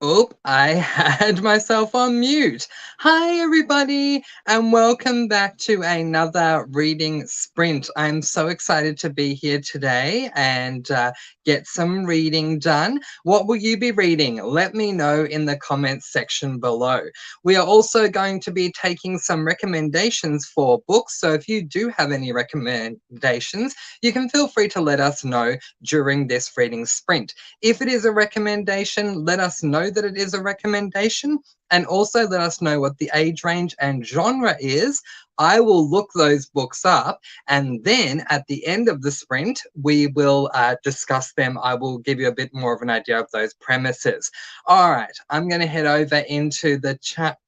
Oop, I had myself on mute. Hi, everybody, and welcome back to another reading sprint. I'm so excited to be here today and get some reading done. What will you be reading? Let me know in the comments section below. We are also going to be taking some recommendations for books, so if you do have any recommendations, you can feel free to let us know during this reading sprint. If it is a recommendation, let us know that it is a recommendation, and also let us know what the age range and genre is. I will look those books up, and then at the end of the sprint, we will discuss them. I will give you a bit more of an idea of those premises. All right, I'm going to head over into the chat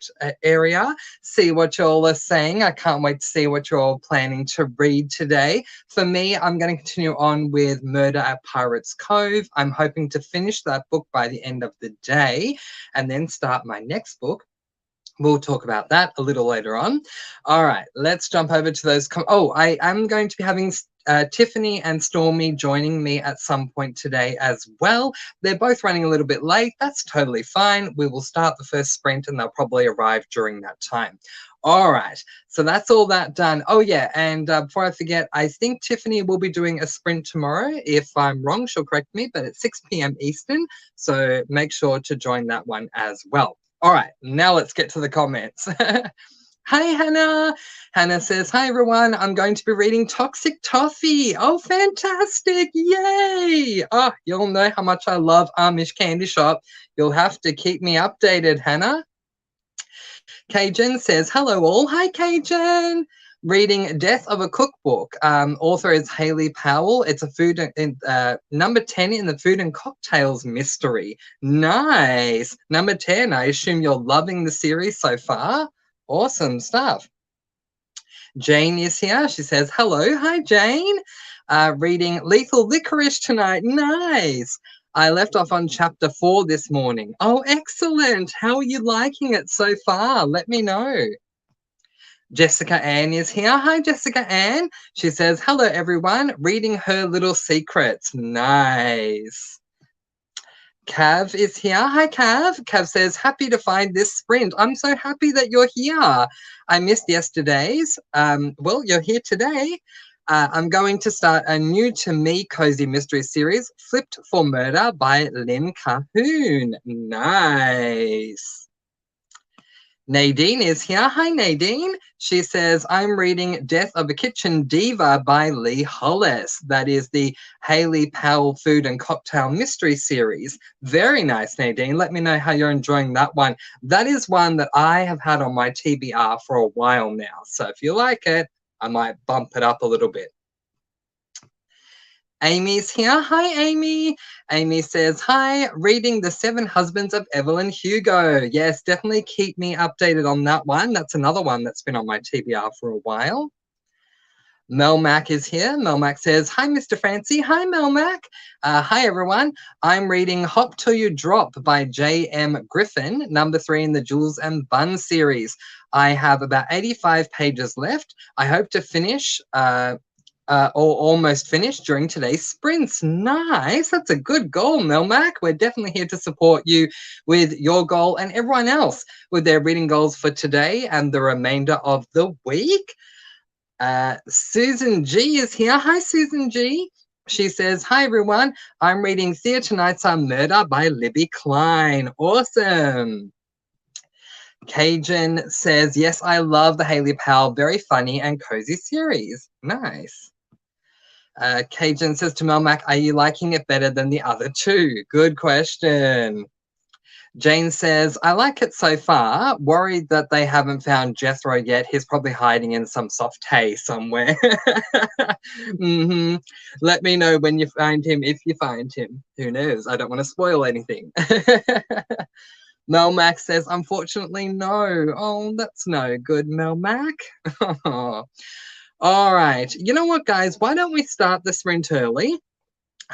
area, see what y'all are saying. I can't wait to see what you're all planning to read today. For me, I'm going to continue on with Murder at Pirates Cove. I'm hoping to finish that book by the end of the day and then start my next book. We'll talk about that a little later on. All right, let's jump over to those. I am going to be having Tiffany and Stormy joining me at some point today as well. They're both running a little bit late. That's totally fine. We will start the first sprint and they'll probably arrive during that time. All right, so that's all that done. Oh, yeah, and before I forget, I think Tiffany will be doing a sprint tomorrow. If I'm wrong, she'll correct me, but it's 6 p.m. Eastern, so make sure to join that one as well. All right, now let's get to the comments. Hi, Hannah. Hannah says, hi, everyone. I'm going to be reading Toxic Toffee. Oh, fantastic. Yay. Oh, you'll know how much I love Amish Candy Shop. You'll have to keep me updated, Hannah. Cajun says, hello, all. Hi, Cajun. Reading Death of a Cookbook. Author is Haley Powell. It's a food number 10 in the food and cocktails mystery. Nice. Number 10. I assume you're loving the series so far. Awesome stuff. Jane is here. She says, hello. Hi, Jane. Reading Lethal Licorice tonight. Nice. I left off on chapter 4 this morning. Oh, excellent. How are you liking it so far? Let me know. Jessica Ann is here. Hi, Jessica Ann. She says, hello, everyone. Reading Her Little Secrets. Nice. Cav is here. Hi, Cav. Cav says, happy to find this sprint. I'm so happy that you're here. I missed yesterday's. Well, you're here today. I'm going to start a new to me cozy mystery series, Flipped for Murder by Lynn Cahoon. Nice. Nadine is here. Hi, Nadine. She says, I'm reading Death of a Kitchen Diva by Lee Hollis. That is the Haley Powell Food and Cocktail Mystery Series. Very nice, Nadine. Let me know how you're enjoying that one. That is one that I have had on my TBR for a while now. So if you like it, I might bump it up a little bit. Amy's here. Hi, Amy. Amy says, hi, reading The Seven Husbands of Evelyn Hugo. Yes, definitely keep me updated on that one. That's another one that's been on my TBR for a while. Mel Mac is here. Mel Mac says, hi, Mr. Francy. Hi, Mel Mac. Hi, everyone. I'm reading Hop Till You Drop by J.M. Griffin, number 3 in the Jules and Bun series. I have about 85 pages left. I hope to finish or almost finished during today's sprints. Nice. That's a good goal, Melmac. We're definitely here to support you with your goal and everyone else with their reading goals for today and the remainder of the week. Susan G is here. Hi, Susan G. She says, hi, everyone. I'm reading Theatre Nights Are Murder by Libby Klein. Awesome. Cajun says, yes, I love the Haley Powell very funny and cozy series. Nice. Cajun says to Melmac, are you liking it better than the other two? Good question. Jane says, I like it so far. Worried that they haven't found Jethro yet. He's probably hiding in some soft hay somewhere. Let me know when you find him, if you find him. Who knows? I don't want to spoil anything. Melmac says, unfortunately, no. Oh, that's no good, Melmac. All right. You know what, guys? Why don't we start the sprint early?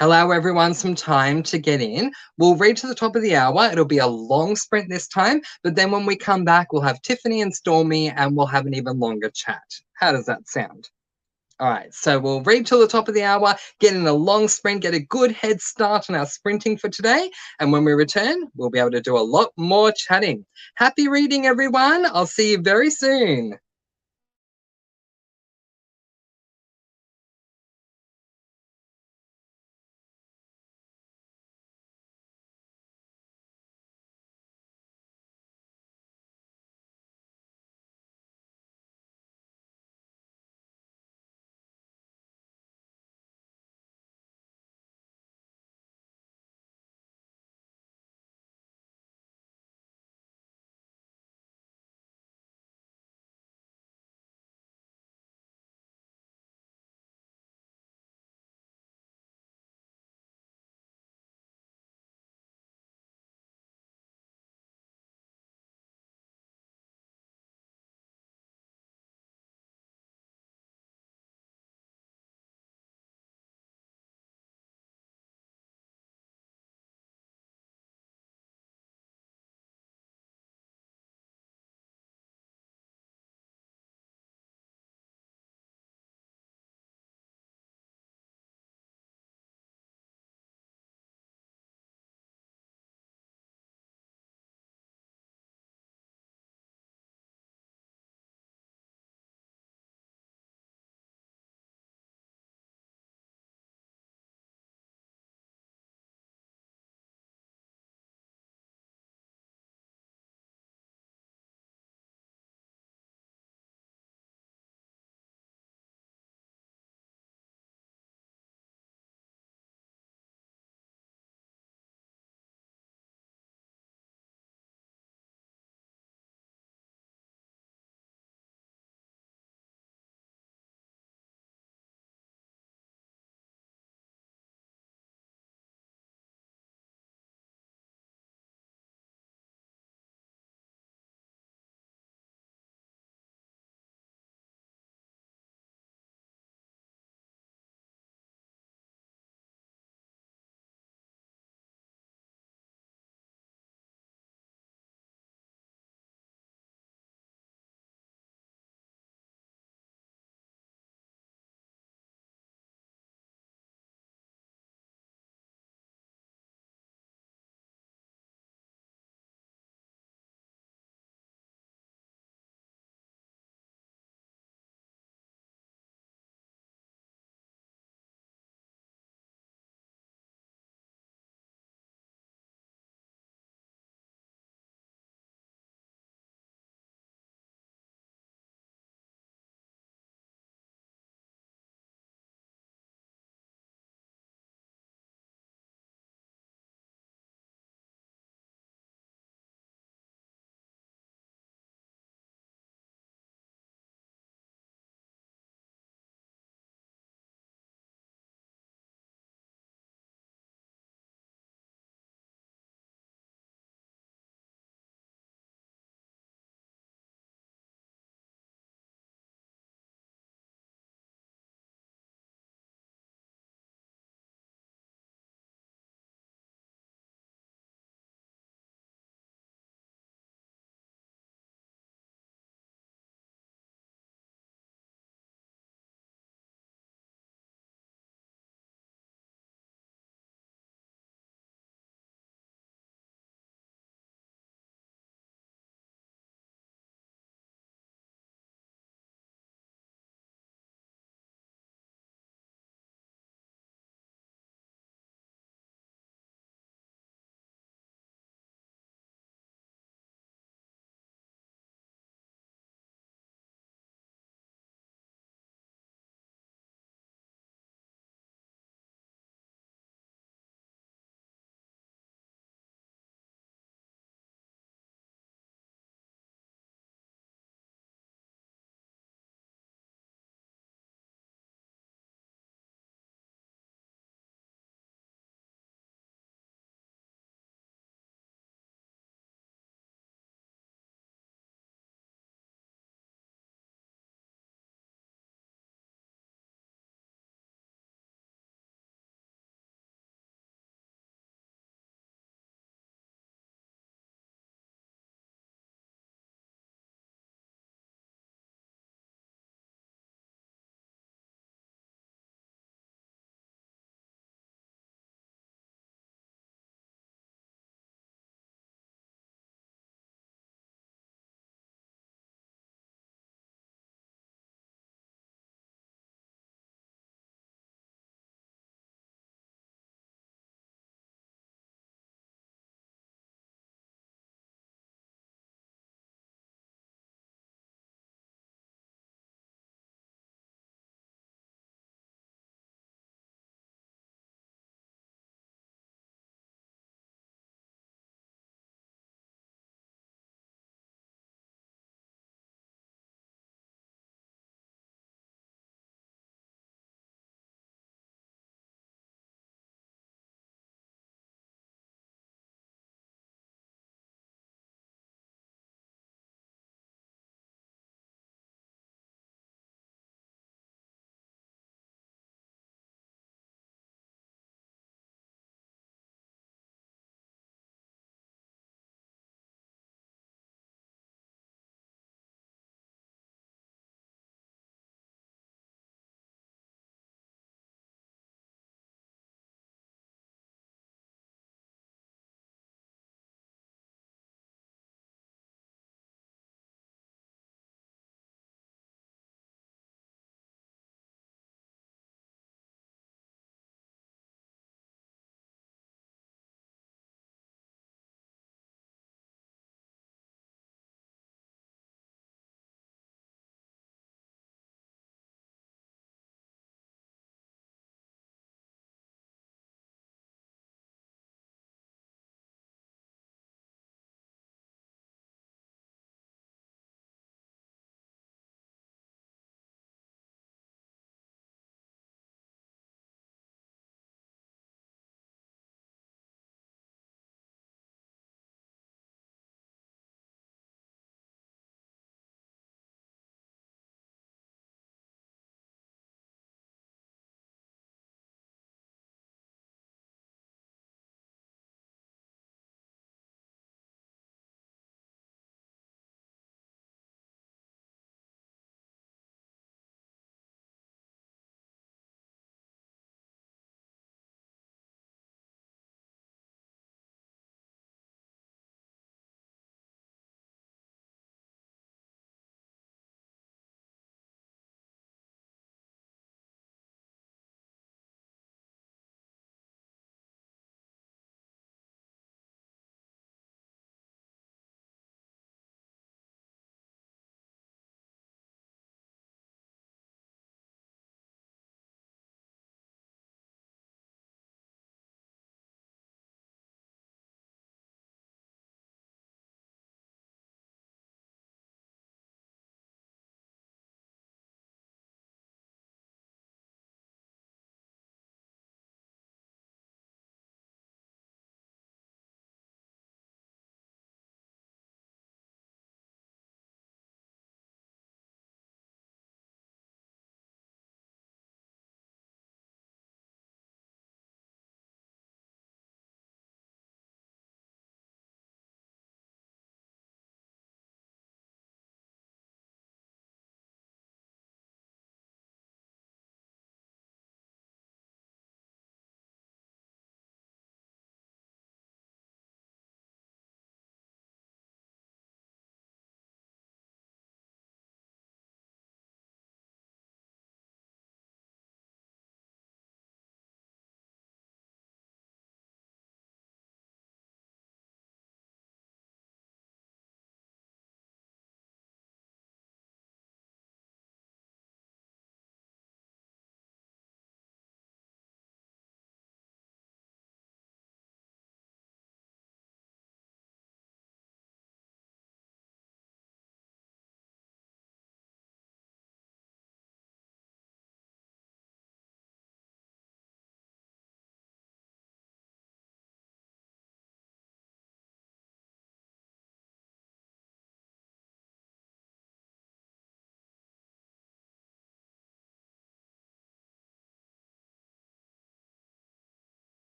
Allow everyone some time to get in. We'll read to the top of the hour. It'll be a long sprint this time, but then when we come back, we'll have Tiffany and Stormy and we'll have an even longer chat. How does that sound? All right, so we'll read till the top of the hour, get in a long sprint, get a good head start on our sprinting for today. And when we return, we'll be able to do a lot more chatting. Happy reading, everyone. I'll see you very soon.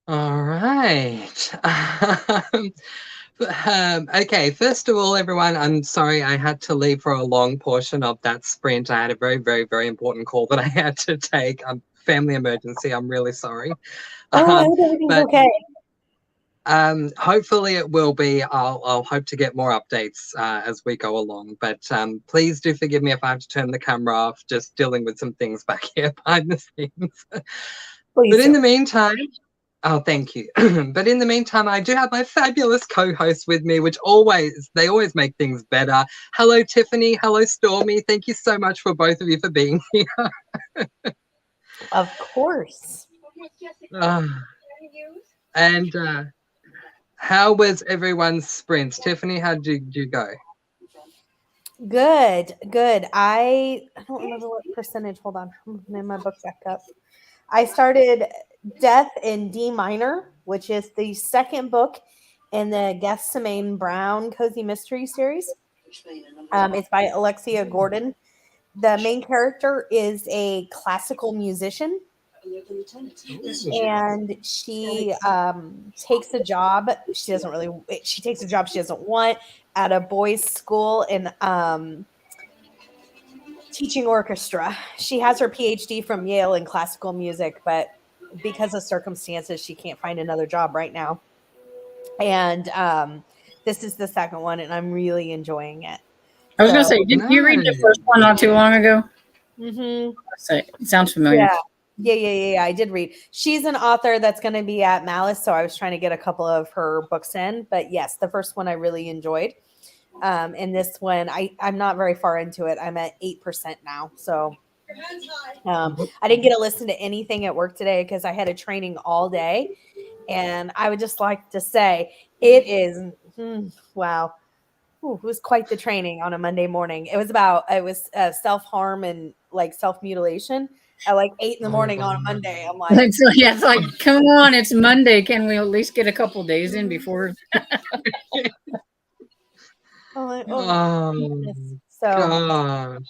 All right. Okay, first of all, everyone, I'm sorry I had to leave for a long portion of that sprint. I had a very, very, very important call that I had to take. Family emergency. I'm really sorry. Oh, I Um, hope everything's but okay. hopefully it will be. I'll hope to get more updates as we go along. But please do forgive me if I have to turn the camera off. Just dealing with some things back here behind the scenes. But Please in do. the meantime, oh, thank you. But in the meantime, I do have my fabulous co-host with me, which they always make things better. Hello, Tiffany. Hello, Stormy. Thank you so much for both of you for being here. Of course. Uh, and how was everyone's sprints? Tiffany, how did you go? Good, good. I don't remember what percentage. Hold on. I'm gonna my book back up. I started Death in D Minor, which is the second book in the Gethsemane Brown Cozy Mystery series. It's by Alexia Gordon. The main character is a classical musician, and she takes a job. She takes a job she doesn't want at a boys' school in teaching orchestra. She has her PhD from Yale in classical music, but because of circumstances, she can't find another job right now. And this is the second one, and I'm really enjoying it. I was going to So, say, didn't you read the Nice. first one not too long ago? mhm. It sounds familiar. Yeah. Yeah. I did read. She's an author that's going to be at Malice, so I was trying to get a couple of her books in. But yes, the first one I really enjoyed. And this one, I'm not very far into it. I'm at 8% now. So I didn't get to listen to anything at work today because I had a training all day. And I would just like to say it is, wow. Ooh, it was quite the training on a Monday morning. It was self-harm and like self-mutilation at like 8 in the morning on a Monday. I'm like, It's like, come on, it's Monday. Can we at least get a couple days in before? oh goodness. Oh, So, God.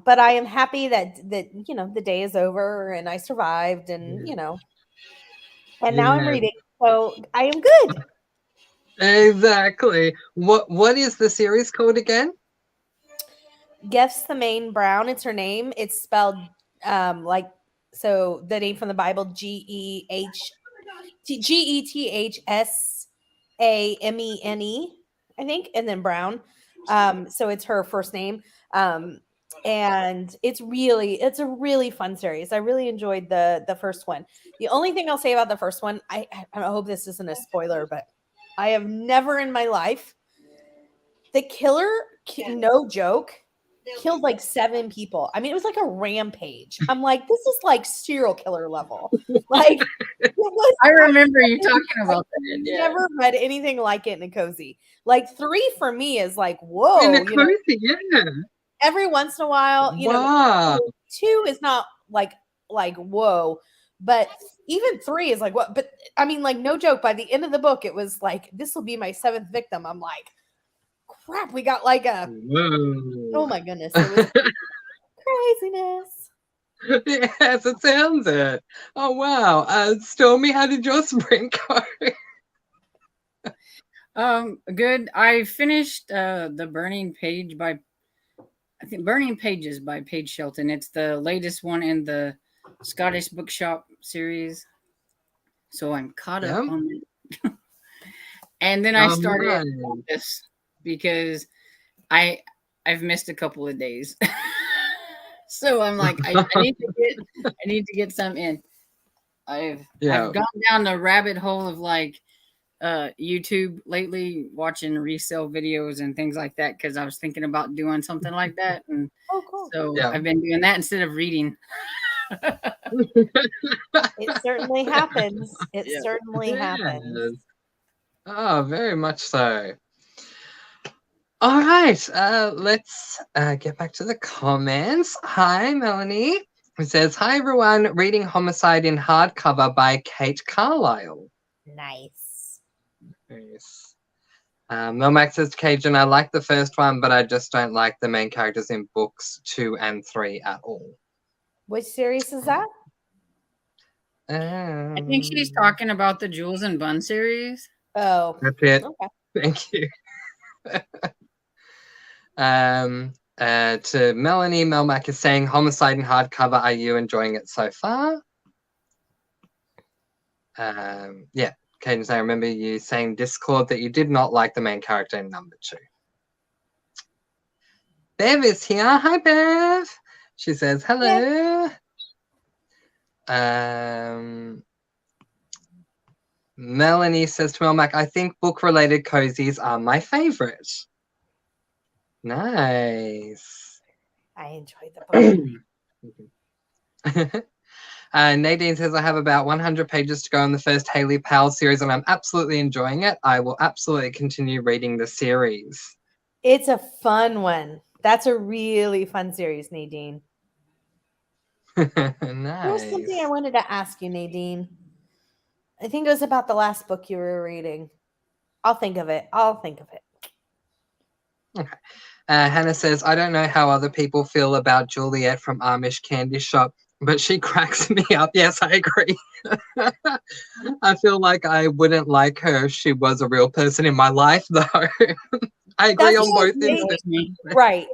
but I am happy that the day is over and I survived, and and now I'm Yeah, reading. So I am good. exactly. What is the series called again? Guess the main Brown. It's her name. It's spelled like so the name from the Bible Gethssamene, I think, and then Brown. So it's her first name. And it's a really fun series. I really enjoyed the first one. The only thing I'll say about the first one, I hope this isn't a spoiler, but I have never in my life the killer, no joke, killed like 7 people. I mean, it was like a rampage. I'm like, this is like serial killer level. Like, it was. I remember you talking about that. Yeah. Never read anything like it in a cozy. Like 3 for me is like, In whoa, a cozy, yeah. every once in a while, Wow. 2 is not like whoa, but even 3 is like what? But I mean, like no joke. By the end of the book, it was like this will be my 7th victim. I'm like, crap, we got like a Whoa. oh my goodness, it was craziness. Yes, it sounds it. Oh, wow. Stormy, how did your sprint go? Good. I finished the Burning Page by, I think, Burning Pages by Paige Shelton. It's the latest one in the Scottish Bookshop series. So I'm caught up Yeah. on it. And then I started Right. this because I've missed a couple of days. So I'm like, I need to get some in. I've gone down the rabbit hole of like YouTube lately, watching resale videos and things like that because I was thinking about doing something like that, and Oh, cool. so I've been doing that instead of reading. It certainly happens. It certainly happens. Oh, very much so. All right, let's get back to the comments. Hi, Melanie. Who says, hi, everyone. Reading Homicide in hardcover by Kate Carlisle. Nice. Nice. Melmax says, Cajun, I like the first one, but I just don't like the main characters in books 2 and 3 at all. Which series is that? I think she's talking about the Jules and Bun series. Oh, that's it. okay. Thank you. To Melanie, Melmac is saying, Homicide in hardcover, are you enjoying it so far? Yeah, Cadence, I remember you saying Discord that you did not like the main character in number 2. Bev is here. Hi, Bev. She says hello. Melanie says to Melmac, I think book-related cozies are my favorite. Nice. I enjoyed the book. Nadine says, I have about 100 pages to go in the first Haley Powell series, and I'm absolutely enjoying it. I will absolutely continue reading the series. It's a fun one. That's a really fun series, Nadine. Nice. There was something I wanted to ask you, Nadine. I think it was about the last book you were reading. I'll think of it. Okay. Hannah says, I don't know how other people feel about Juliet from Amish Candy Shop, but she cracks me up. Yes, I agree. I feel like I wouldn't like her if she was a real person in my life, though. I agree on both instances. Right.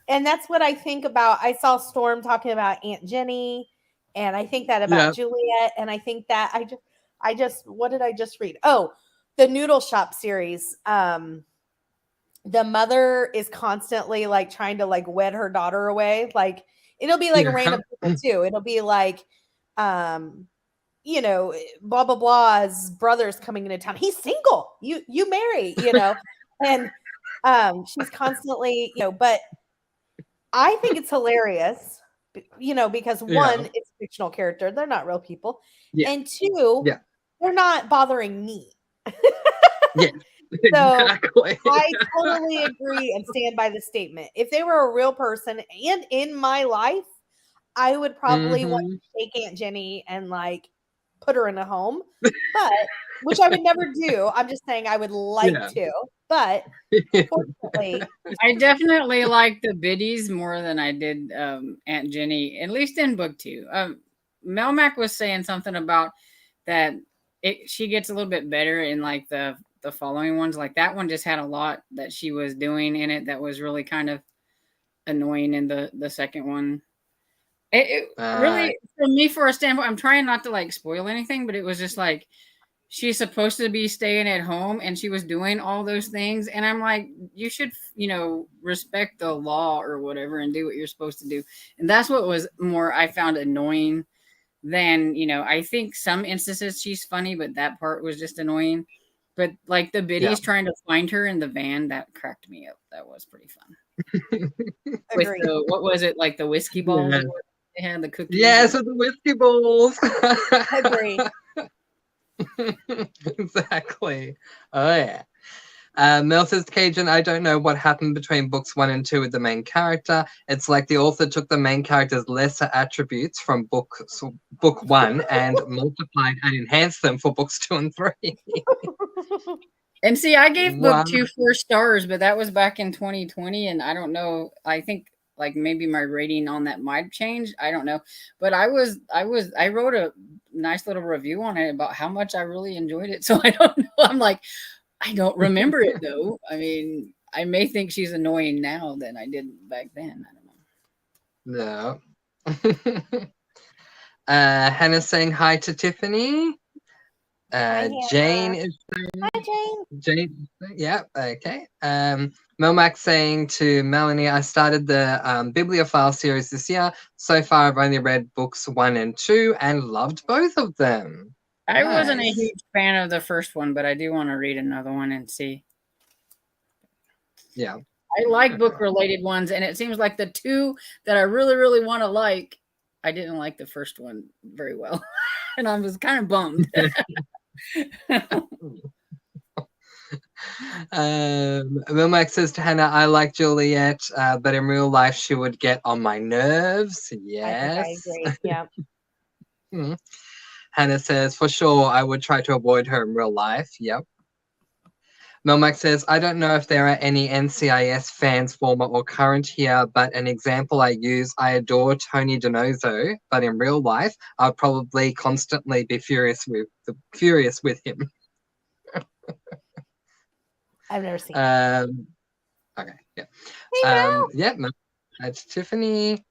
And that's what I think about. I saw Storm talking about Aunt Jenny, and I think that about Juliet, and I think that I just what did I just read? Oh, the Noodle Shop series. The mother is constantly like trying to like wed her daughter away. Like it'll be like random people too. It'll be like you know, blah blah blah's brother's coming into town. He's single. You marry, you know. And she's constantly, you know, but I think it's hilarious, you know, because one, it's a fictional character. They're not real people. Yeah. And two, they're not bothering me. Yeah. So exactly. I totally agree and stand by the statement. If they were a real person and in my life, I would probably want to take Aunt Jenny and like put her in a home, but which I would never do. I'm just saying I would like to, but fortunately, I definitely like the biddies more than I did Aunt Jenny, at least in book 2. Melmac was saying something about that she gets a little bit better in like the following ones. Like that one just had a lot that she was doing in it that was really kind of annoying in the second one. It really, for me, for a standpoint, I'm trying not to like spoil anything, but it was just like she's supposed to be staying at home and she was doing all those things. And I'm like, you should, you know, respect the law or whatever and do what you're supposed to do. And that's what was more I found annoying than, you know, I think some instances she's funny, but that part was just annoying. But like the biddies trying to find her in the van, that cracked me up. That was pretty fun. With the, what was it, like the whiskey balls? Yeah. They had the cookies. Yes, with the whiskey balls. Agree. Exactly. Oh yeah. Mel says, Cajun, I don't know what happened between books 1 and 2 with the main character. It's like the author took the main character's lesser attributes from book 1 and multiplied and enhanced them for books 2 and 3. And see, I gave book 2 4 stars, but that was back in 2020, and I don't know. I think like maybe my rating on that might change. I don't know, but I wrote a nice little review on it about how much I really enjoyed it. So I don't know. I'm like, I don't remember it though. I mean, I may think she's annoying now than I did back then. I don't know. No. Hannah's saying hi to Tiffany. Jane is saying, hi, Jane. Yeah, okay. Melmac saying to Melanie, I started the Bibliophile series this year. So far, I've only read books 1 and 2 and loved both of them. I wasn't a huge fan of the first one, but I do want to read another one and see. Yeah. I like book-related ones, and it seems like the 2 that I really, really want to like, I didn't like the first one very well. And I was kind of bummed. Milmac says to Hannah, I like Juliet, but in real life she would get on my nerves. Yes. I agree. Yeah. Hannah says, for sure, I would try to avoid her in real life. Yep. Melmac says, I don't know if there are any NCIS fans, former or current here, but an example I use, I adore Tony Donoso, but in real life, I'd probably constantly be furious with him. I've never seen Okay, yeah. Yeah, that's Tiffany.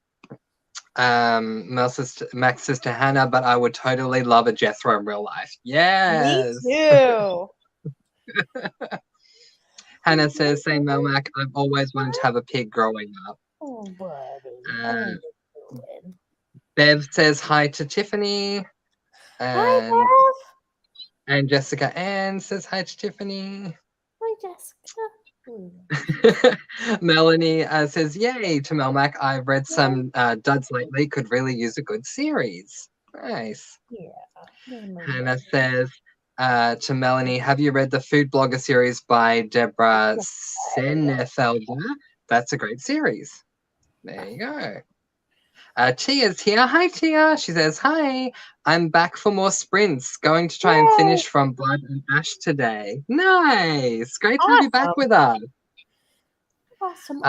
Max says to Hannah, but I would totally love a Jethro in real life. Yes. Me too. Hannah says, same Melmac, I've always wanted to have a pig growing up. Oh, buddy. Bev says hi to Tiffany. Hi, And, Bev. and Jessica Ann says hi to Tiffany. Hi, Jessica. Melanie says, yay to Melmac. I've read some duds lately. Could really use a good series. Nice. Yeah. Hannah says to Melanie, have you read the food blogger series by Deborah Sennefelder? That's a great series. There you go. Tia's here. Hi, Tia. She says, hi. I'm back for more sprints. Going to try and finish From Blood and Ash today. Nice. Great to have you back with us. Awesome.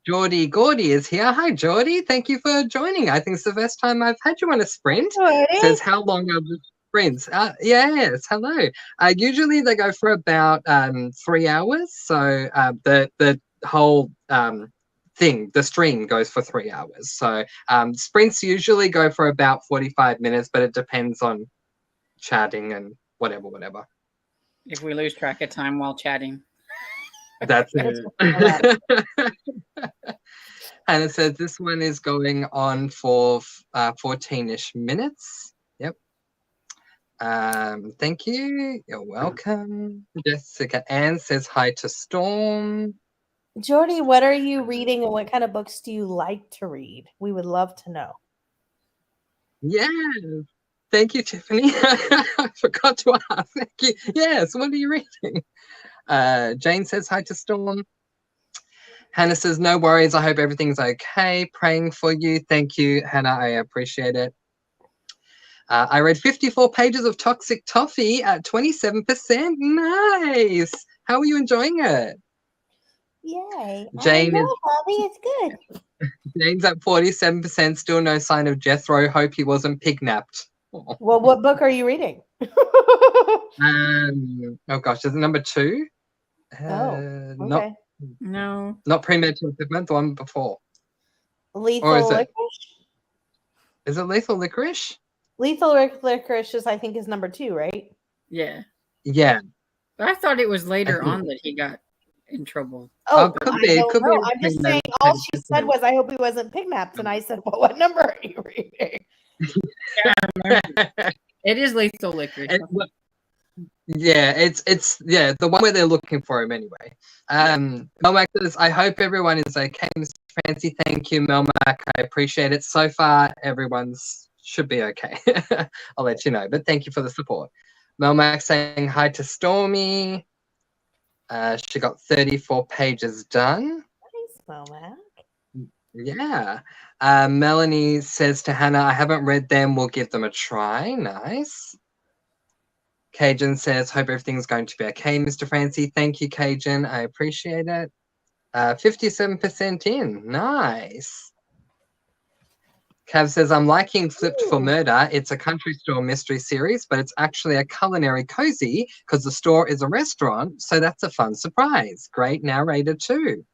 Geordie Gordy is here. Hi, Geordie. Thank you for joining. I think it's the first time I've had you on a sprint. Says, how long are the sprints? Yes, hello. Usually they go for about 3 hours. So the whole thing, the stream goes for 3 hours. So sprints usually go for about 45 minutes, but it depends on chatting and whatever. If we lose track of time while chatting. That's it. And it says this one is going on for 14-ish minutes. Yep. Thank you. You're welcome. Jessica Ann says hi to Storm. Jordy, what are you reading and what kind of books do you like to read? We would love to know. Yes. Thank you, Tiffany. I forgot to ask. Thank you. Yes, what are you reading? Jane says hi to Storm. Hannah says, no worries. I hope everything's okay. Praying for you. Thank you, Hannah. I appreciate it. I read 54 pages of Toxic Toffee at 27%. Nice. How are you enjoying it? Yay. Jane I know, Bobby. It's good. Jane's at 47%. Still no sign of Jethro. Hope he wasn't pignapped. Oh. Well, what book are you reading? Oh gosh, is it number 2? Okay. Not Premeditated Pigment, the one before. Lethal Licorice? Is it Lethal Licorice? Lethal Licorice is, I think, is number 2, right? Yeah. Yeah. But I thought it was later on that he got in trouble. Oh, could be. Could be. I'm just saying, all she said was, I hope he wasn't pignapped. And I said, well, what number are you reading? It is Lethal Licorice. Yeah, it's the one where they're looking for him anyway. Melmac says, I hope everyone is okay, Mr. Francy. Thank you, Melmac. I appreciate it. So far, everyone's should be okay. I'll let you know. But thank you for the support. Melmac saying hi to Stormy. She got 34 pages done. Nice, Melmac. Yeah. Melanie says to Hannah, I haven't read them. We'll give them a try. Nice. Cajun says, hope everything's going to be okay, Mr. Francy. Thank you, Cajun. I appreciate it. 57% in. Nice. Cav says, I'm liking Flipped for Murder. It's a country store mystery series, but it's actually a culinary cozy because the store is a restaurant, so that's a fun surprise. Great narrator too.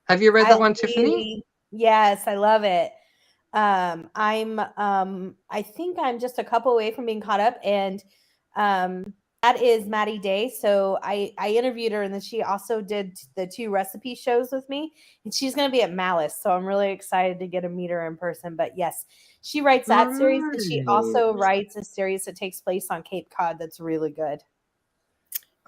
Have you read that one, Tiffany? Yes, I love it. I think I'm just a couple away from being caught up, and that is Maddie Day. So I interviewed her, and then she also did the 2 recipe shows with me, and she's going to be at Malice. So I'm really excited to get to meet her in person. But yes, she writes that series, and she also writes a series that takes place on Cape Cod that's really good.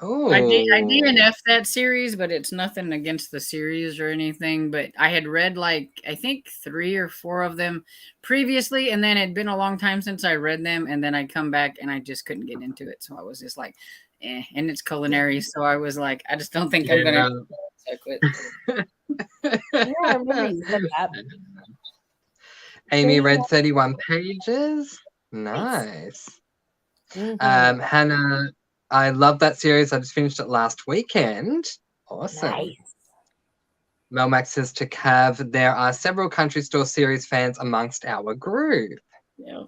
Oh, I DNF that series, but it's nothing against the series or anything. But I had read I think 3 or 4 of them previously, and then it'd been a long time since I read them, and then I'd come back and I just couldn't get into it. So I was just like, and it's culinary, so I was like, I just don't think I'm gonna. So I quit. Yeah, I remember you said that. Amy read 31 pages. Nice. Mm-hmm. Hannah. I love that series. I just finished it last weekend. Awesome. Nice. Melmac says to Cav, there are several Country Store series fans amongst our group. Yeah.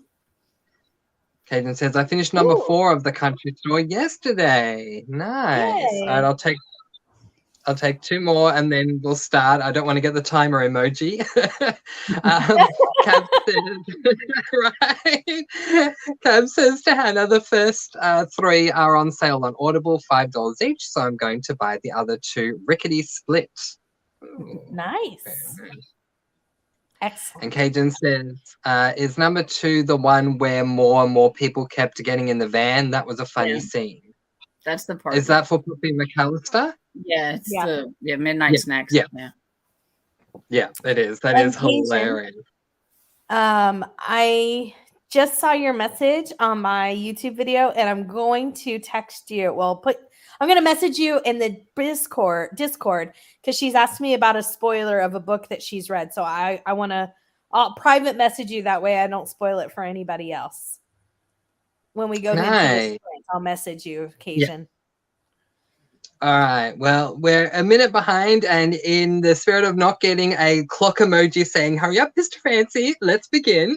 Caden says, I finished number 4 of the Country Store yesterday. Nice. Yay. All right, I'll take 2 more and then we'll start. I don't want to get the timer emoji. Cab says, right. Cab says to Hannah, the first 3 are on sale on Audible, $5 each. So I'm going to buy the other 2 rickety split. Ooh, nice. Excellent. And Cajun says, is number 2 the one where more and more people kept getting in the van? That was a funny scene. That's the part. Is that for Poppy McAllister? Yeah, it's the midnight snacks. Yeah, it is. That is hilarious. I just saw your message on my YouTube video, and I'm going to text you. I'm going to message you in the Discord because she's asked me about a spoiler of a book that she's read. So I'll private message you, that way I don't spoil it for anybody else. When we go to do the sprint, I'll message you, Cajun. All right. Well, we're a minute behind, and in the spirit of not getting a clock emoji saying, hurry up, Mr. Francy, let's begin.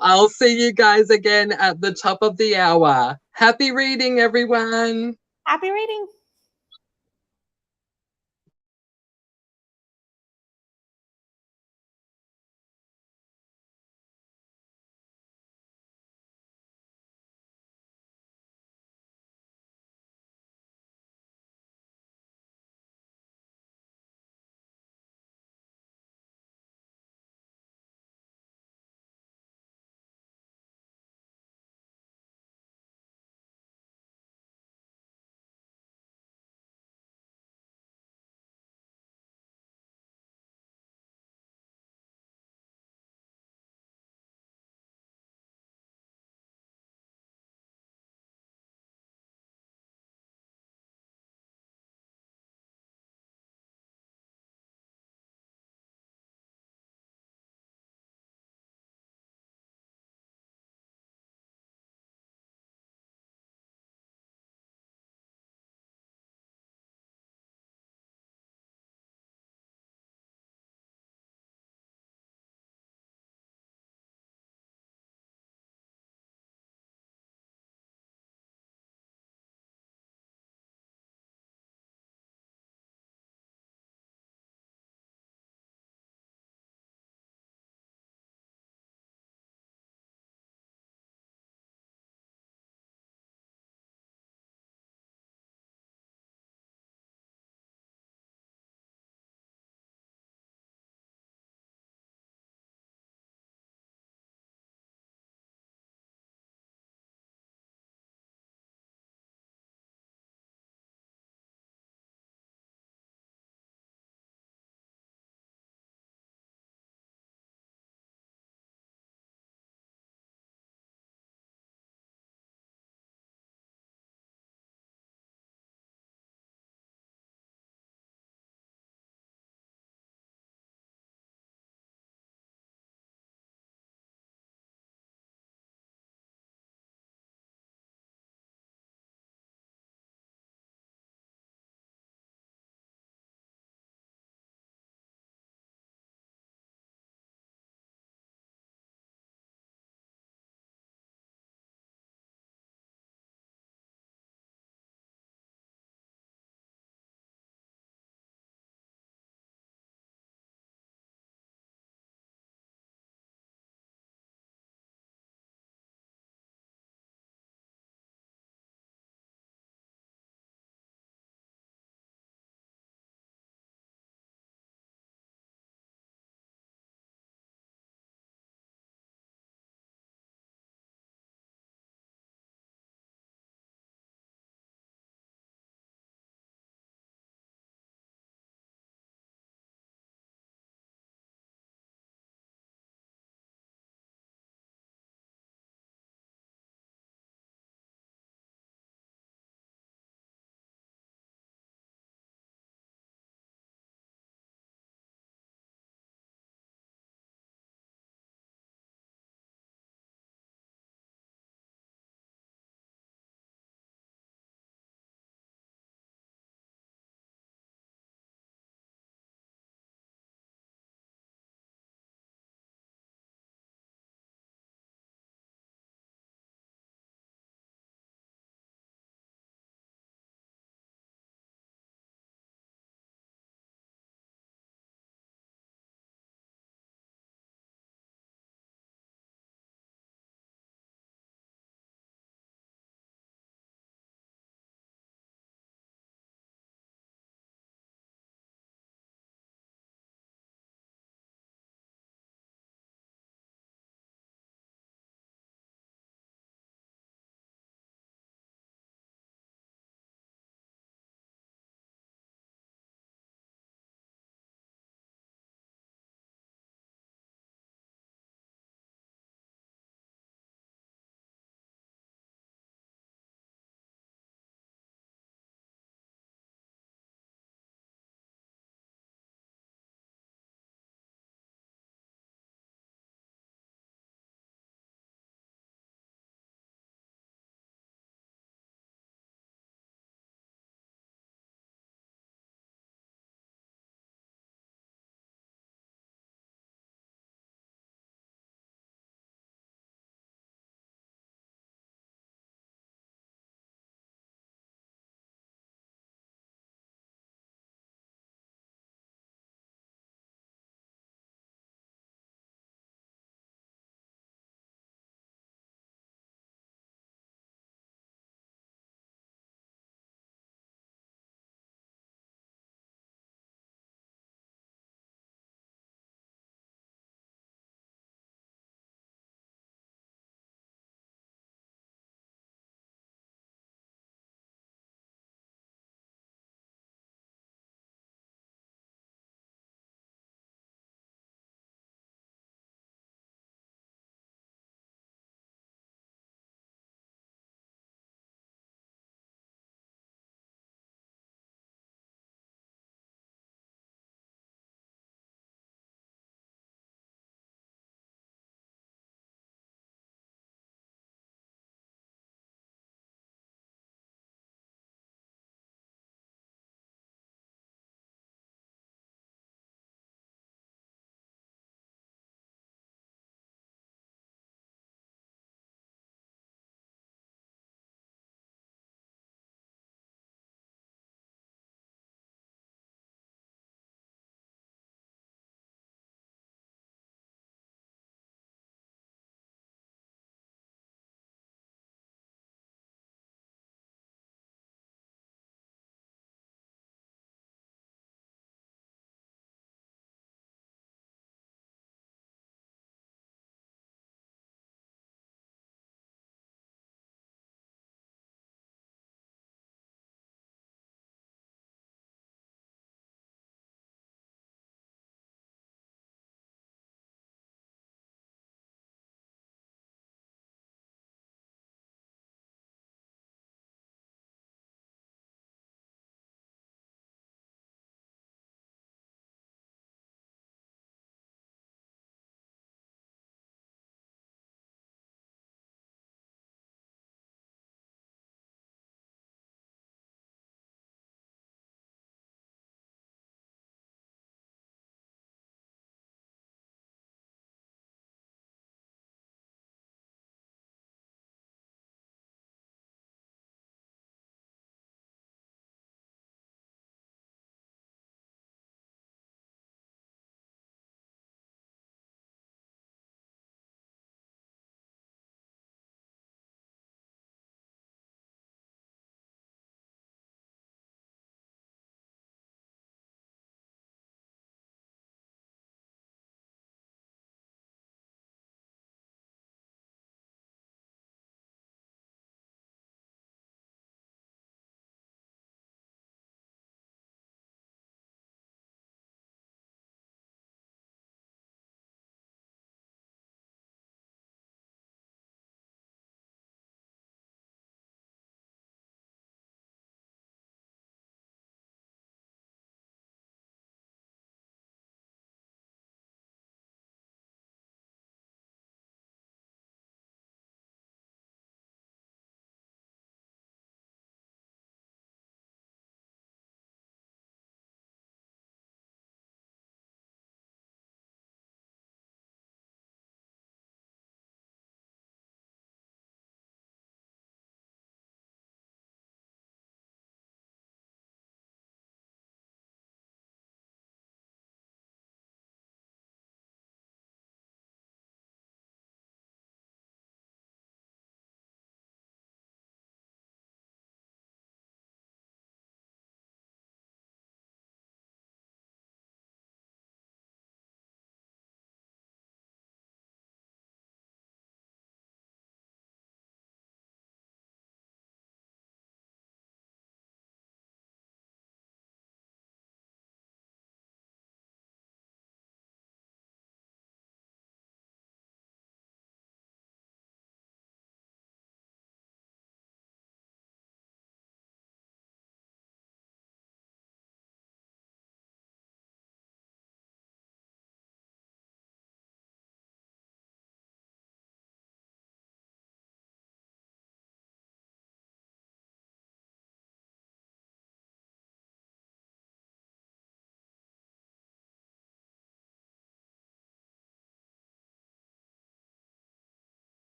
I'll see you guys again at the top of the hour. Happy reading, everyone. Happy reading.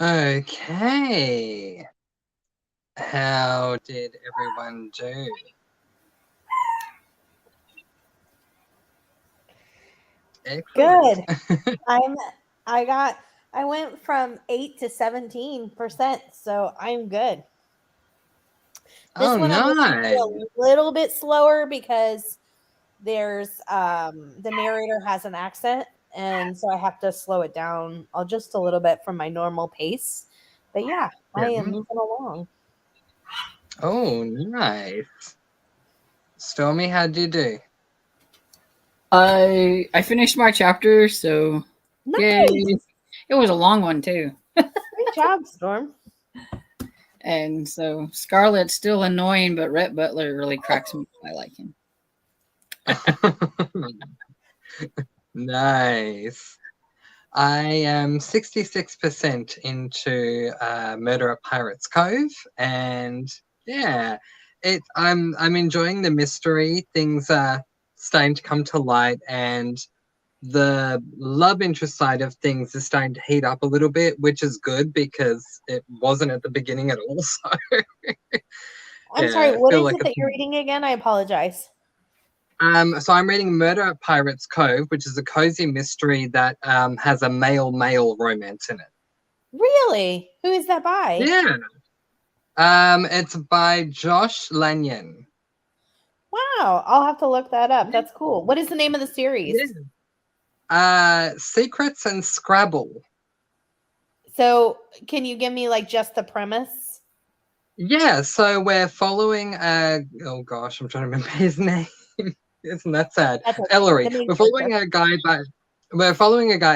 Okay. How did everyone do? Excellent. Good. I went from 8 to 17%, so I'm good. This Oh, one I'm listening nice. to a little bit slower because there's the narrator has an accent, and so I have to slow it down just a little bit from my normal pace. But yeah, I am moving along. Oh, nice. Stormy, how'd you do? I finished my chapter, so Nice. yay. It was a long one too. Great job, Storm. And so Scarlett's still annoying, but Rhett Butler really cracks me up. I like him. Nice. I am 66% into Murder at Pirates Cove, and yeah, I'm enjoying the mystery. Things are starting to come to light, and the love interest side of things is starting to heat up a little bit, which is good because it wasn't at the beginning at all. So I'm sorry, what is it that you're reading again? I apologize. So I'm reading Murder at Pirates Cove, which is a cozy mystery that has a male romance in it. Really? Who is that by? Yeah. It's by Josh Lanyon. Wow, I'll have to look that up. That's cool. What is the name of the series? Secrets and Scrabble. So, can you give me like just the premise? Yeah, so we're following oh gosh, I'm trying to remember his name. Isn't that sad? That's okay. Ellery. We're following a guy,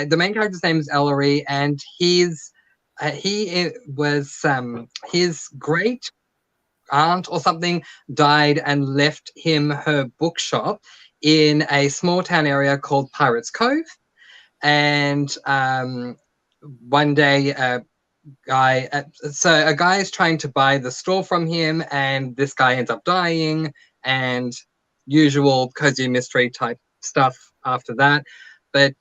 the main character's name is Ellery, and he was his great aunt or something died and left him her bookshop in a small town area called Pirates Cove. And one day a guy is trying to buy the store from him, and this guy ends up dying, and usual cozy mystery type stuff after that. But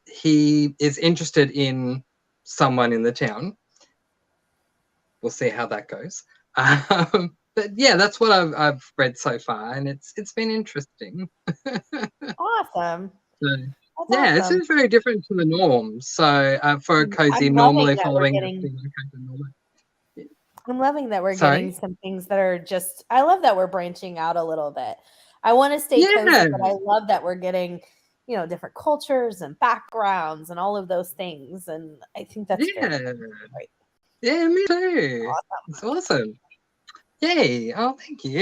he is interested in someone in the town. We'll see how that goes. But yeah, that's what I've read so far, and it's been interesting. Awesome. So, yeah, awesome. It's very different to the norm. So for a cozy, normally following. I'm loving that we're getting some things that are just. I love that we're branching out a little bit. I want to stay cozy, but I love that we're getting, different cultures and backgrounds and all of those things, and I think that's great. Yeah, me too. Awesome. It's awesome. Yay! Oh, thank you.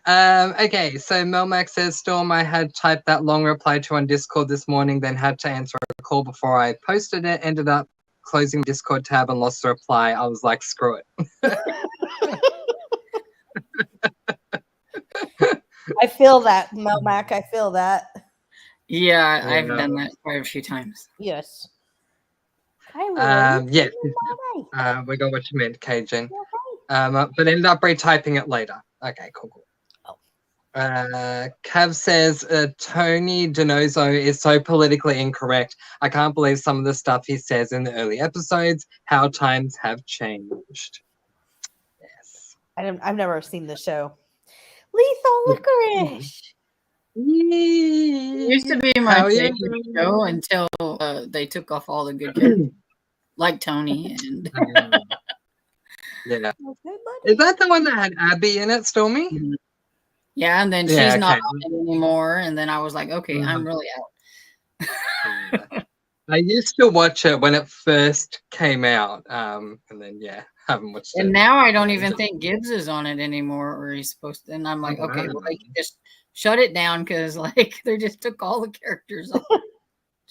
Okay, so Melmac says, Storm, I had typed that long reply to on Discord this morning, then had to answer a call before I posted it. Ended up closing the Discord tab and lost the reply. I was like, screw it. I feel that, Melmac. I feel that. Yeah, I've done that quite a few times. Yes. Yes. We got what you meant, Cajun. But ended up retyping it later. Okay, cool. Cav says Tony Donoso is so politically incorrect. I can't believe some of the stuff he says in the early episodes. How times have changed. Yes. I've never seen the show. Lethal Licorice. It used to be my favorite show until they took off all the good characters, like Tony and. Yeah. Is that the one that had Abby in it, Stormy? Mm-hmm. Yeah, and then she's not on it anymore, and then I was like, okay, I'm really out. I used to watch it when it first came out, and then haven't watched it. And now I don't even think Gibbs is on it anymore, or he's supposed to. And I'm like, okay, well, they can just shut it down because they just took all the characters off.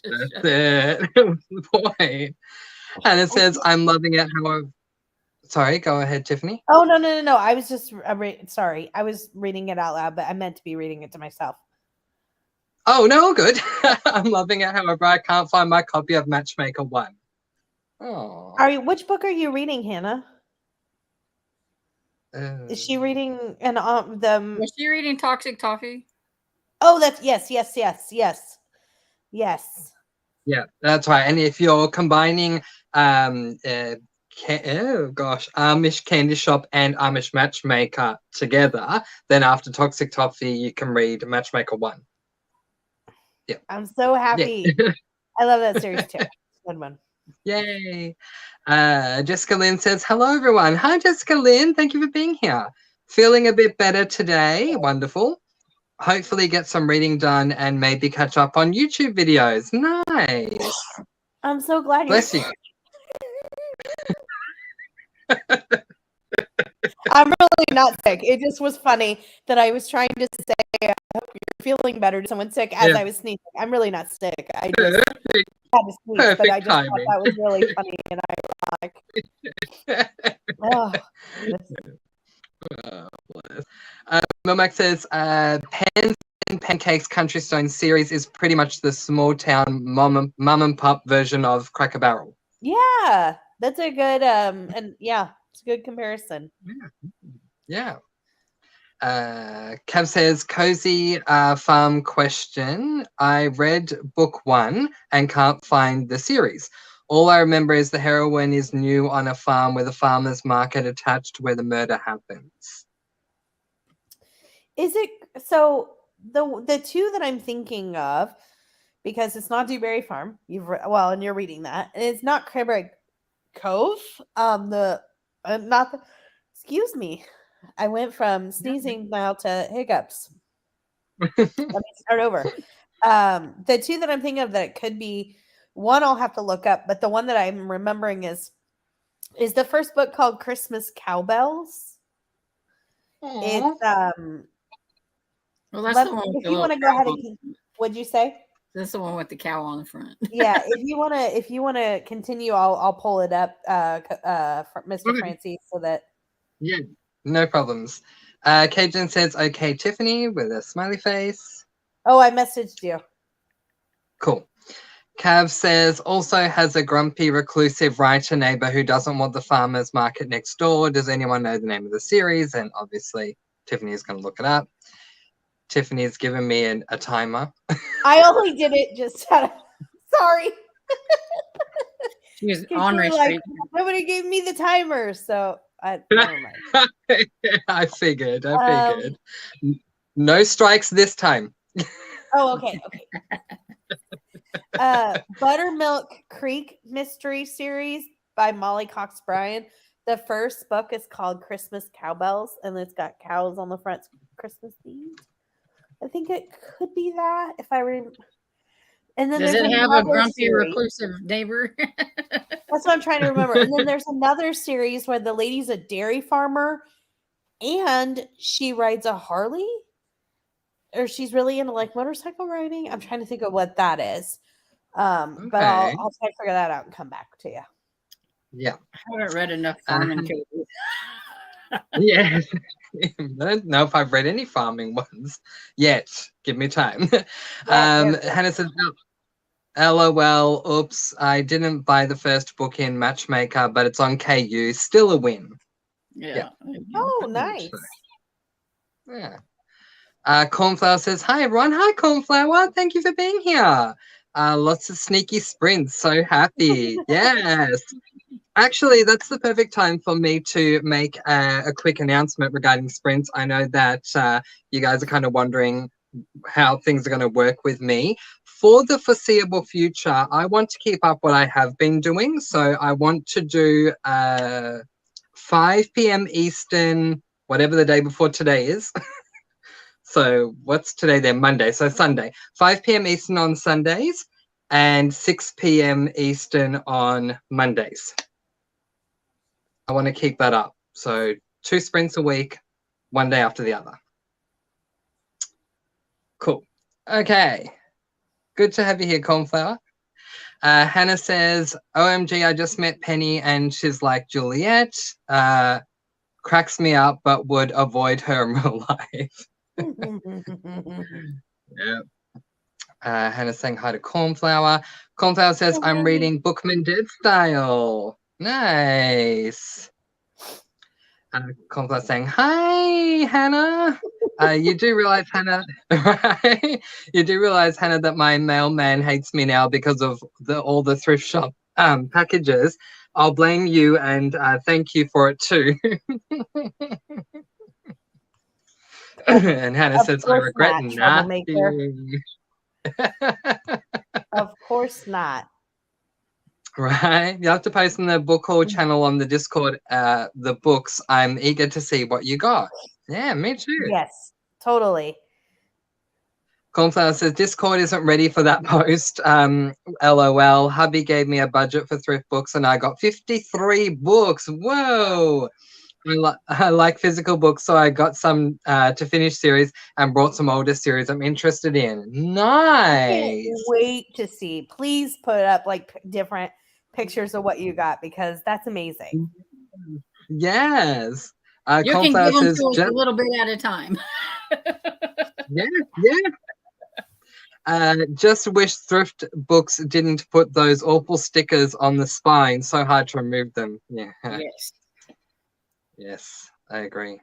That's it. The point. And it says, I'm loving it how Sorry, go ahead, Tiffany. Oh, no. I was just sorry. I was reading it out loud, but I meant to be reading it to myself. Oh, no, good. I'm loving it. However, I can't find my copy of Matchmaker 1. Oh. Which book are you reading, Hannah? Is she reading Was she reading Toxic Toffee? Oh, that's yes. Yeah, that's right. And if you're combining Amish Candy Shop and Amish Matchmaker together, then after Toxic Toffee, you can read Matchmaker 1. Yeah. I'm so happy. Yeah. I love that series too. Good one. Yay. Jessica Lynn says, hello, everyone. Hi, Jessica Lynn. Thank you for being here. Feeling a bit better today. Wonderful. Hopefully get some reading done and maybe catch up on YouTube videos. Nice. I'm so glad Bless you. I'm really not sick. It just was funny that I was trying to say, I hope you're feeling better to someone sick as I was sneezing. I'm really not sick. I just had to sneeze, but I just thought that was really funny and ironic. Oh, bless. Momac says, Pens and Pancakes Country Stone series is pretty much the small town mum and pop version of Cracker Barrel. Yeah, that's a good and yeah, it's a good comparison. Yeah. Cav says, cozy farm question. I read book 1 and can't find the series. All I remember is the heroine is new on a farm with a farmer's market attached where the murder happens. Is it so? The two that I'm thinking of, because it's not Dewberry Farm. And you're reading that, and it's not Cranberry Cove. Excuse me. I went from sneezing now to hiccups. Let me start over. The two that I'm thinking of that it could be, one I'll have to look up, but the one that I'm remembering is the first book called Christmas Cowbells. Aww. It's well, that's the one. If you want to go ahead and, what'd you say? That's the one with the cow on the front. Yeah, if you wanna continue, I'll pull it up, Mr. Francy, so that. Yeah, no problems. Cajun says, okay, Tiffany, with a smiley face. Oh, I messaged you. Cool. Cav says, also has a grumpy, reclusive writer neighbor who doesn't want the farmer's market next door. Does anyone know the name of the series? And obviously, Tiffany is going to look it up. Tiffany has given me a timer. I only did it just sorry. She was on like, nobody gave me the timer, so never mind. I figured. No strikes this time. Oh, okay. Buttermilk Creek Mystery Series by Molly Cox Bryan. The first book is called Christmas Cowbells, and it's got cows on the front. Christmas themed. I think it could be that if I remember. And then does it have a grumpy, series. reclusive neighbor? That's what I'm trying to remember. And then there's another series where the lady's a dairy farmer, and she rides a Harley, or she's really into like motorcycle riding. I'm trying to think of what that is. But I'll try to figure that out and come back to you. Yeah, I haven't read enough farming cases. Yes. I don't know if I've read any farming ones yet. Give me time. Hannah says, LOL, oops, I didn't buy the first book in Matchmaker, but it's on KU. Still a win. Yeah. Oh, nice. Yeah. Cornflower says, hi, everyone. Hi, Cornflower. Thank you for being here. Lots of sneaky sprints. So happy. Yes. Actually, that's the perfect time for me to make a quick announcement regarding sprints. I know that you guys are kind of wondering how things are going to work with me. For the foreseeable future, I want to keep up what I have been doing. So I want to do 5 p.m. Eastern, whatever the day before today is. So what's today then? Monday. So Sunday. 5 p.m. Eastern on Sundays and 6 p.m. Eastern on Mondays. I want to keep that up. So 2 sprints a week, one day after the other. Cool. Okay. Good to have you here, Cornflower. Hannah says, OMG, I just met Penny and she's like Juliet. Cracks me up, but would avoid her in real life. Yeah. Hannah's saying hi to Cornflower. Cornflower says, I'm reading Bookman Dead Style. Nice. Complex saying, "Hi, Hannah." You do realize, Hannah, right? You do realize, Hannah, that my mailman hates me now because of all the thrift shop packages. I'll blame you and thank you for it too. And Hannah says, "I regret nothing." Of course not. Right? You have to post in the book haul channel on the Discord the books. I'm eager to see what you got. Yeah, me too. Yes, totally. Cornflower says, Discord isn't ready for that post. LOL. Hubby gave me a budget for thrift books and I got 53 books. Whoa. I like physical books, so I got some to finish series and brought some older series I'm interested in. Nice. I can't wait to see. Please put up like different pictures of what you got because that's amazing. Yes. You can give them to us a little bit at a time. Yeah. Just wish thrift books didn't put those awful stickers on the spine. So hard to remove them. Yeah. Yes, I agree.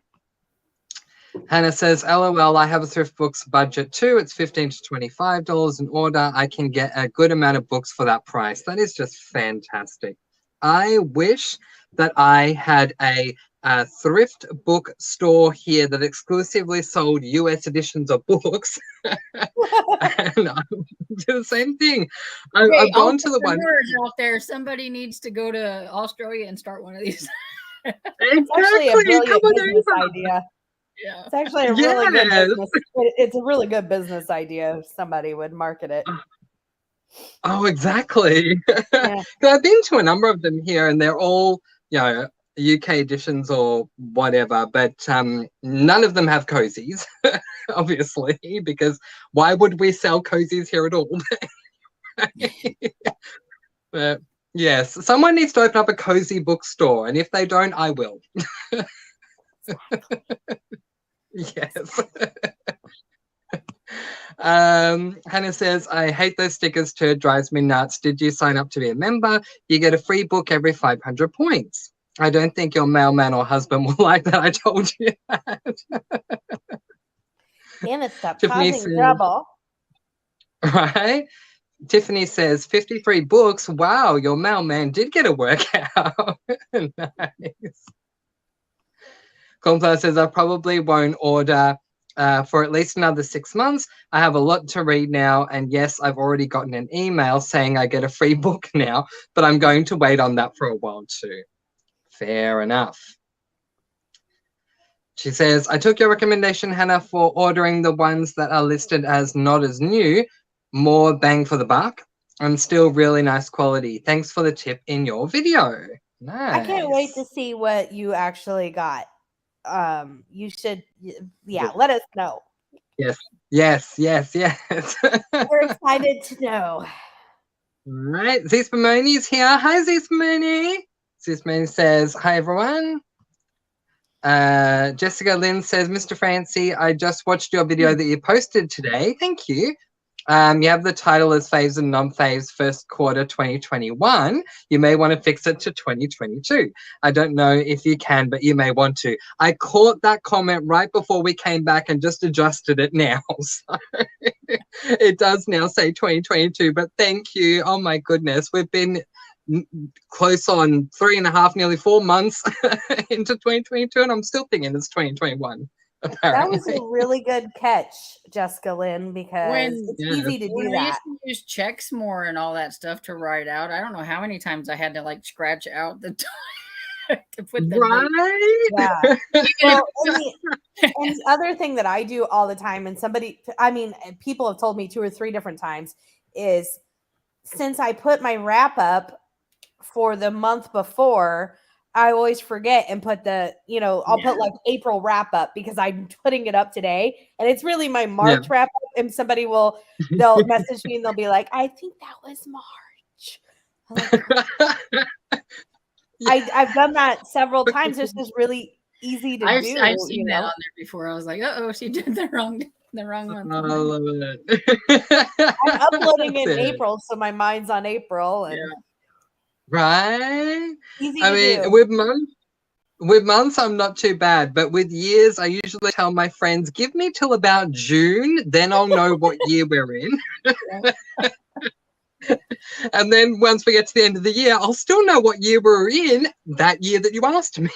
Hannah says, LOL, I have a thrift books budget too. It's $15 to $25 an order. I can get a good amount of books for that price. That is just fantastic. I wish that I had a thrift book store here that exclusively sold US editions of books. And I do the same thing. I've gone to the one out there. Somebody needs to go to Australia and start one of these. It's actually a brilliant business idea. Yeah. It's actually a really good business. It's a really good business idea if somebody would market it. Oh, exactly. Yeah. I've been to a number of them here and they're all, UK editions or whatever, but none of them have cozies, obviously, because why would we sell cozies here at all? But yes, someone needs to open up a cozy bookstore, and if they don't, I will. Yes. Hannah says, I hate those stickers too. It drives me nuts. Did you sign up to be a member? You get a free book every 500 points. I don't think your mailman or husband will like that. I told you that. Damn it, stop causing trouble. Right? Tiffany says, 53 books. Wow, your mailman did get a workout. Nice. Cornflower says, I probably won't order for at least another 6 months. I have a lot to read now. And yes, I've already gotten an email saying I get a free book now, but I'm going to wait on that for a while too. Fair enough. She says, I took your recommendation, Hannah, for ordering the ones that are listed as not as new. More bang for the buck and still really nice quality. Thanks for the tip in your video. Nice. I can't wait to see what you actually got. You should, let us know. Yes. We're excited to know. All right, Zispermoni is here. Hi, Zispermoni. Zispermoni says, hi, everyone. Jessica Lynn says, Mr. Francy, I just watched your video that you posted today. Thank you. You have the title as Faves and Non-Faves first quarter 2021. You may want to fix it to 2022. I don't know if you can, but you may want to. I caught that comment right before we came back and just adjusted it now. So it does now say 2022, but thank you. Oh my goodness. We've been close on 3.5, nearly 4 months into 2022, and I'm still thinking it's 2021. Apparently. That was a really good catch, Jessica Lynn, because it's easy to do that. I used to use checks more and all that stuff to write out. I don't know how many times I had to like scratch out the to put the right. Yeah. Well, and the other thing that I do all the time, and people have told me 2 or 3 different times, is since I put my wrap up for the month before, I always forget and put I'll put like April wrap up because I'm putting it up today and it's really my March wrap up, and they'll message me and they'll be like, I think that was March. I've done that several times. It's just really easy to do. I've seen that on there before. I was like, she did the wrong month. I love it. I'm uploading in April, so my mind's on April. And right. Easy to do. With month, With months, I'm not too bad, but with years, I usually tell my friends, give me till about June, then I'll know what year we're in. And then once we get to the end of the year, I'll still know what year we're in that year that you asked me.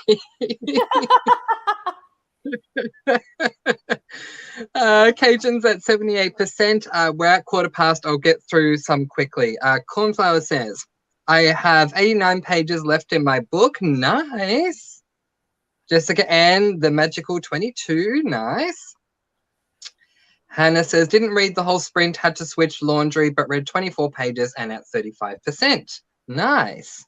Cajun's at 78%. We're at 15:15. I'll get through some quickly. Cornflower says, I have 89 pages left in my book. Nice. Jessica Ann, the magical 22. Nice. Hannah says, didn't read the whole sprint, had to switch laundry, but read 24 pages and at 35%. Nice.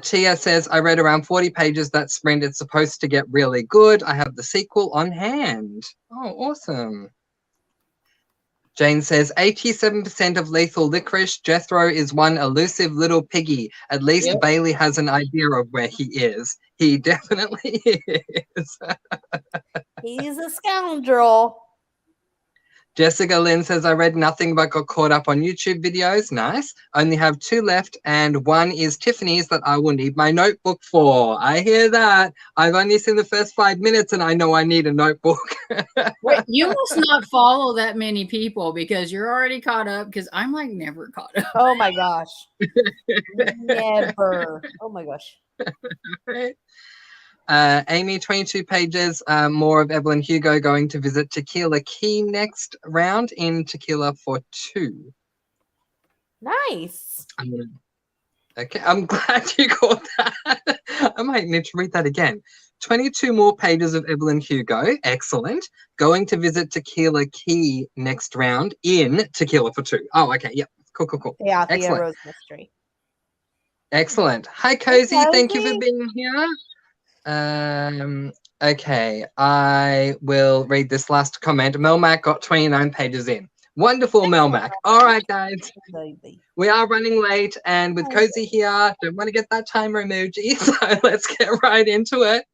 Tia says, I read around 40 pages that sprint. It's supposed to get really good. I have the sequel on hand. Oh, awesome. Jane says, 87% of Lethal Licorice. Jethro is one elusive little piggy. At least Bailey has an idea of where he is. He definitely is. He's a scoundrel. Jessica Lynn says, I read nothing but got caught up on YouTube videos. Nice. Only have 2 left, and one is Tiffany's that I will need my notebook for. I hear that. I've only seen the first 5 minutes, and I know I need a notebook. Wait, you must not follow that many people because you're already caught up, because I'm like never caught up. Oh my gosh. Never. Oh my gosh. Right. Amy, 22 pages, more of Evelyn Hugo going to visit Tequila Key next round in Tequila for 2. Nice. Okay, I'm glad you got that. I might need to read that again. 22 more pages of Evelyn Hugo. Excellent. Going to visit Tequila Key next round in Tequila for 2. Oh, okay. Yep. Cool. Yeah, the Excellent. Rose Mystery. Excellent. Hi, Cozy. Thank you for being here. Okay, I will read this last comment. Melmac got 29 pages in. Wonderful, Melmac. All right, guys. We are running late, and with Cozy here, don't want to get that timer emoji, so let's get right into it.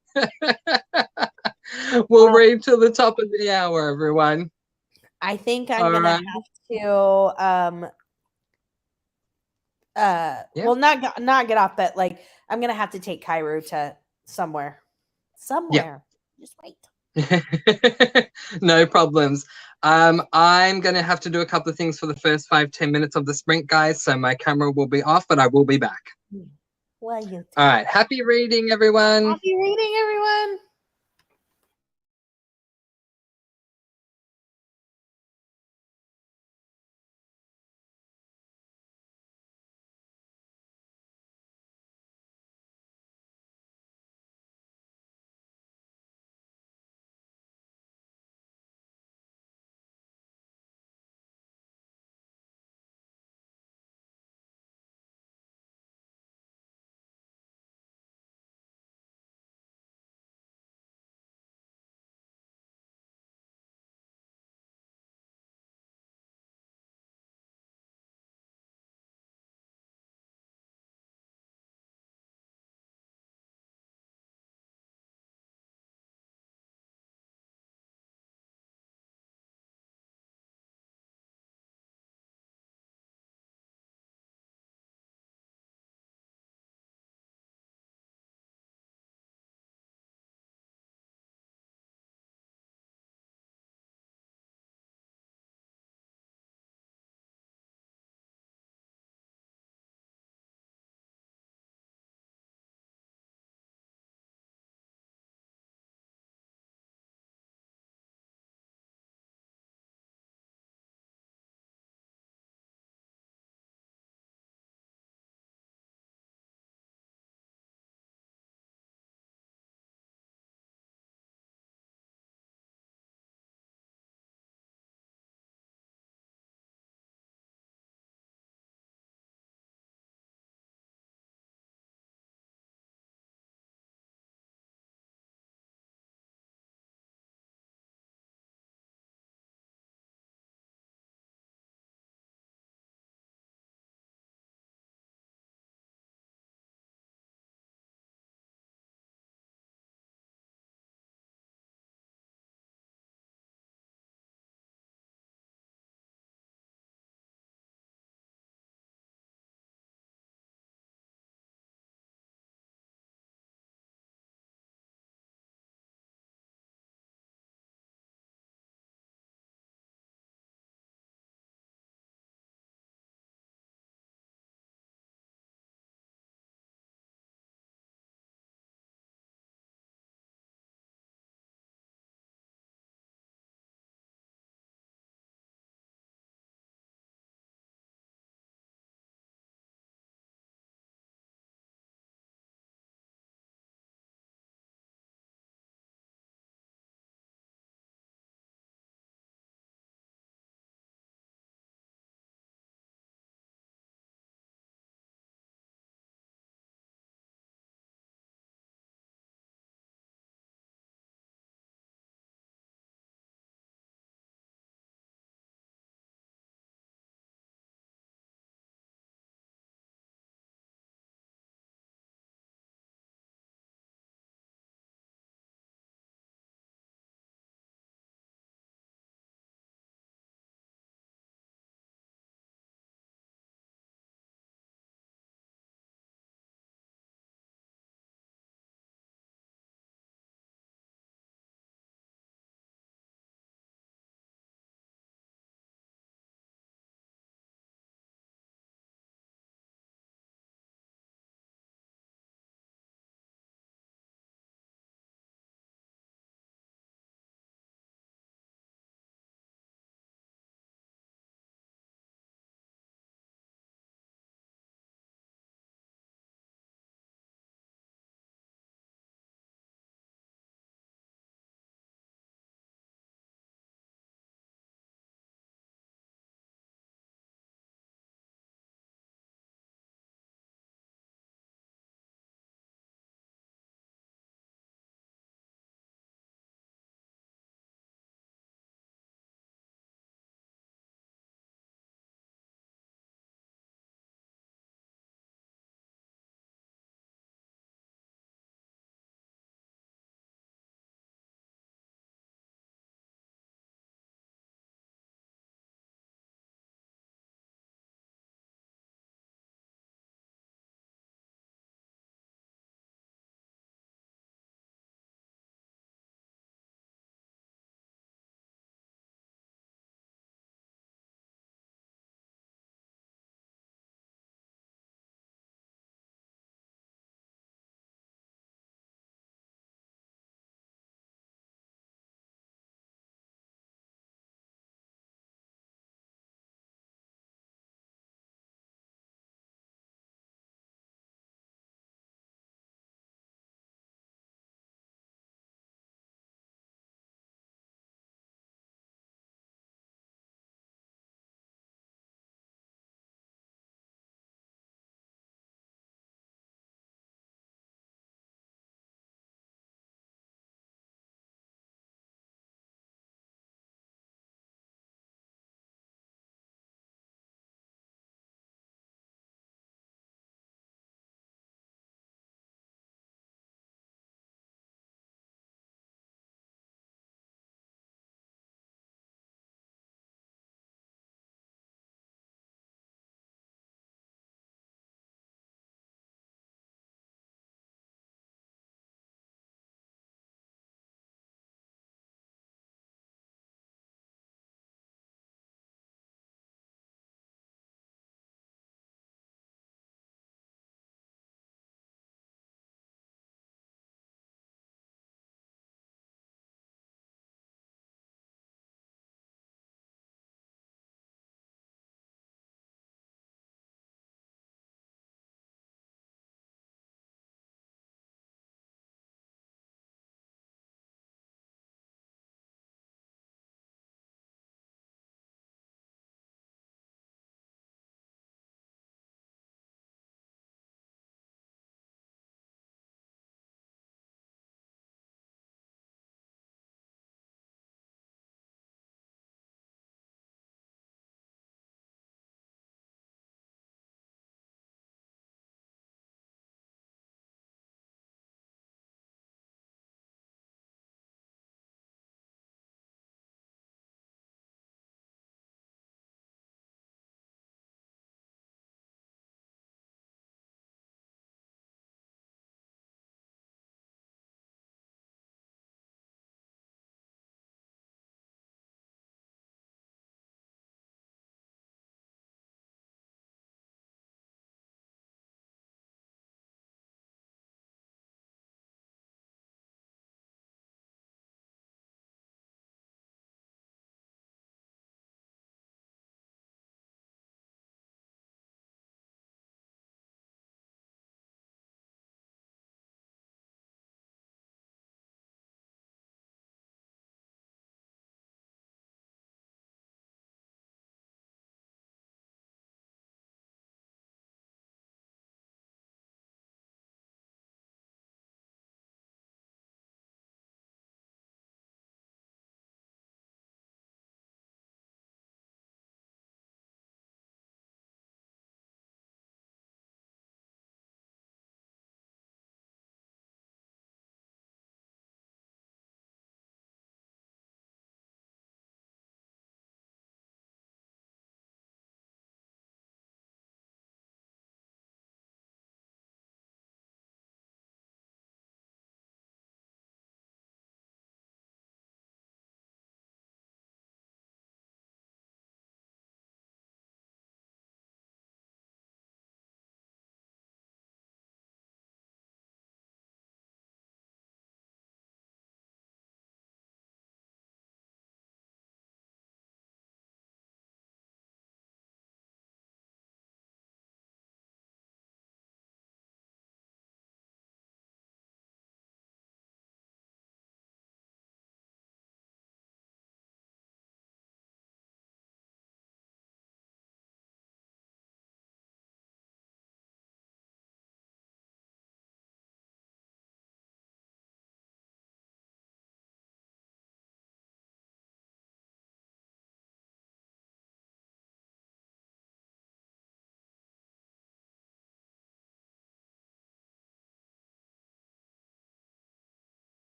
We'll read till the top of the hour, everyone. I think I'm gonna have to well, not get off, but like I'm gonna have to take Cairo to somewhere. Just wait. No problems. I'm gonna have to do a couple of things for the first 5-10 minutes of the sprint, guys, so my camera will be off, but I will be back. Well, all right, happy reading, everyone. Happy reading, everyone.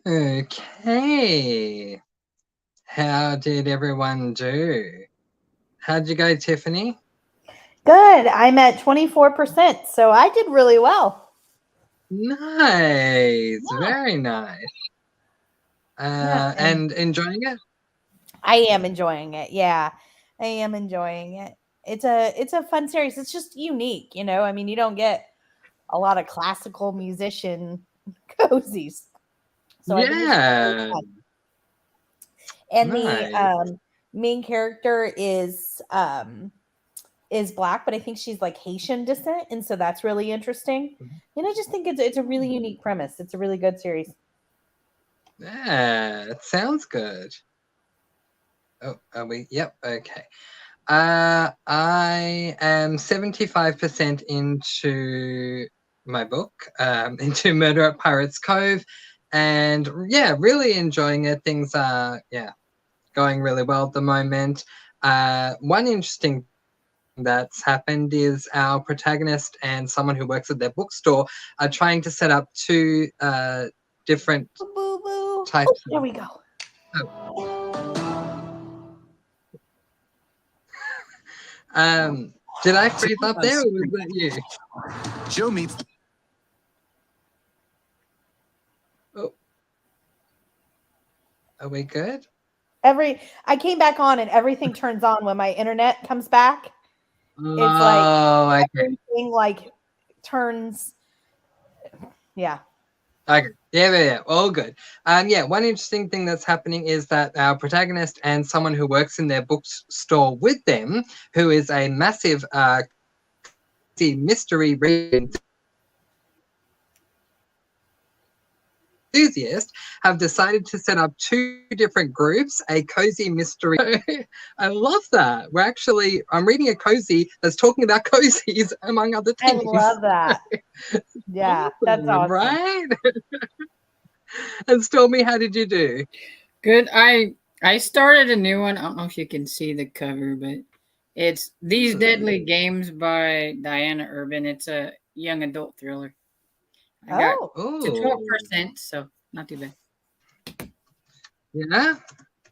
Okay. How did everyone do? How'd you go, Tiffany? Good. I'm at 24%, so I did really well. Nice. Yeah. Very nice. Yeah, and enjoying it? I am enjoying it. Yeah, I am enjoying it. It's a fun series. It's just unique, you know. I mean, you don't get a lot of classical musician cozies, so I think it's really Yeah. fun. And Nice. the main character is black, but I think she's like Haitian descent, and so that's really interesting. And I just think it's a really unique premise. It's a really good series. Yeah, it sounds good. Oh, are we? Yep. Okay. I am 75% into my book, into Murder at Pirates Cove, and yeah, really enjoying it. Things are going really well at the moment. One interesting that's happened is our protagonist and someone who works at their bookstore are trying to set up two different Boo boo. types. Oh, there we go. Did I freeze up there, or was that you? Joe meets. Oh, are we good? I came back on and everything turns on when my internet comes back. It's like everything like turns. Yeah. Okay. Yeah. All good. Yeah, one interesting thing that's happening is that our protagonist and someone who works in their bookstore with them, who is a massive mystery reading enthusiast, have decided to set up two different groups, a cozy mystery. I love that. I'm reading a cozy that's talking about cozies, among other things. I love that. Yeah, that's awesome. Right? And Stormy, how did you do? Good. I started a new one. I don't know if you can see the cover, but it's These Deadly Games by Diana Urban. It's a young adult thriller. I got to 12%, so not too bad. Yeah,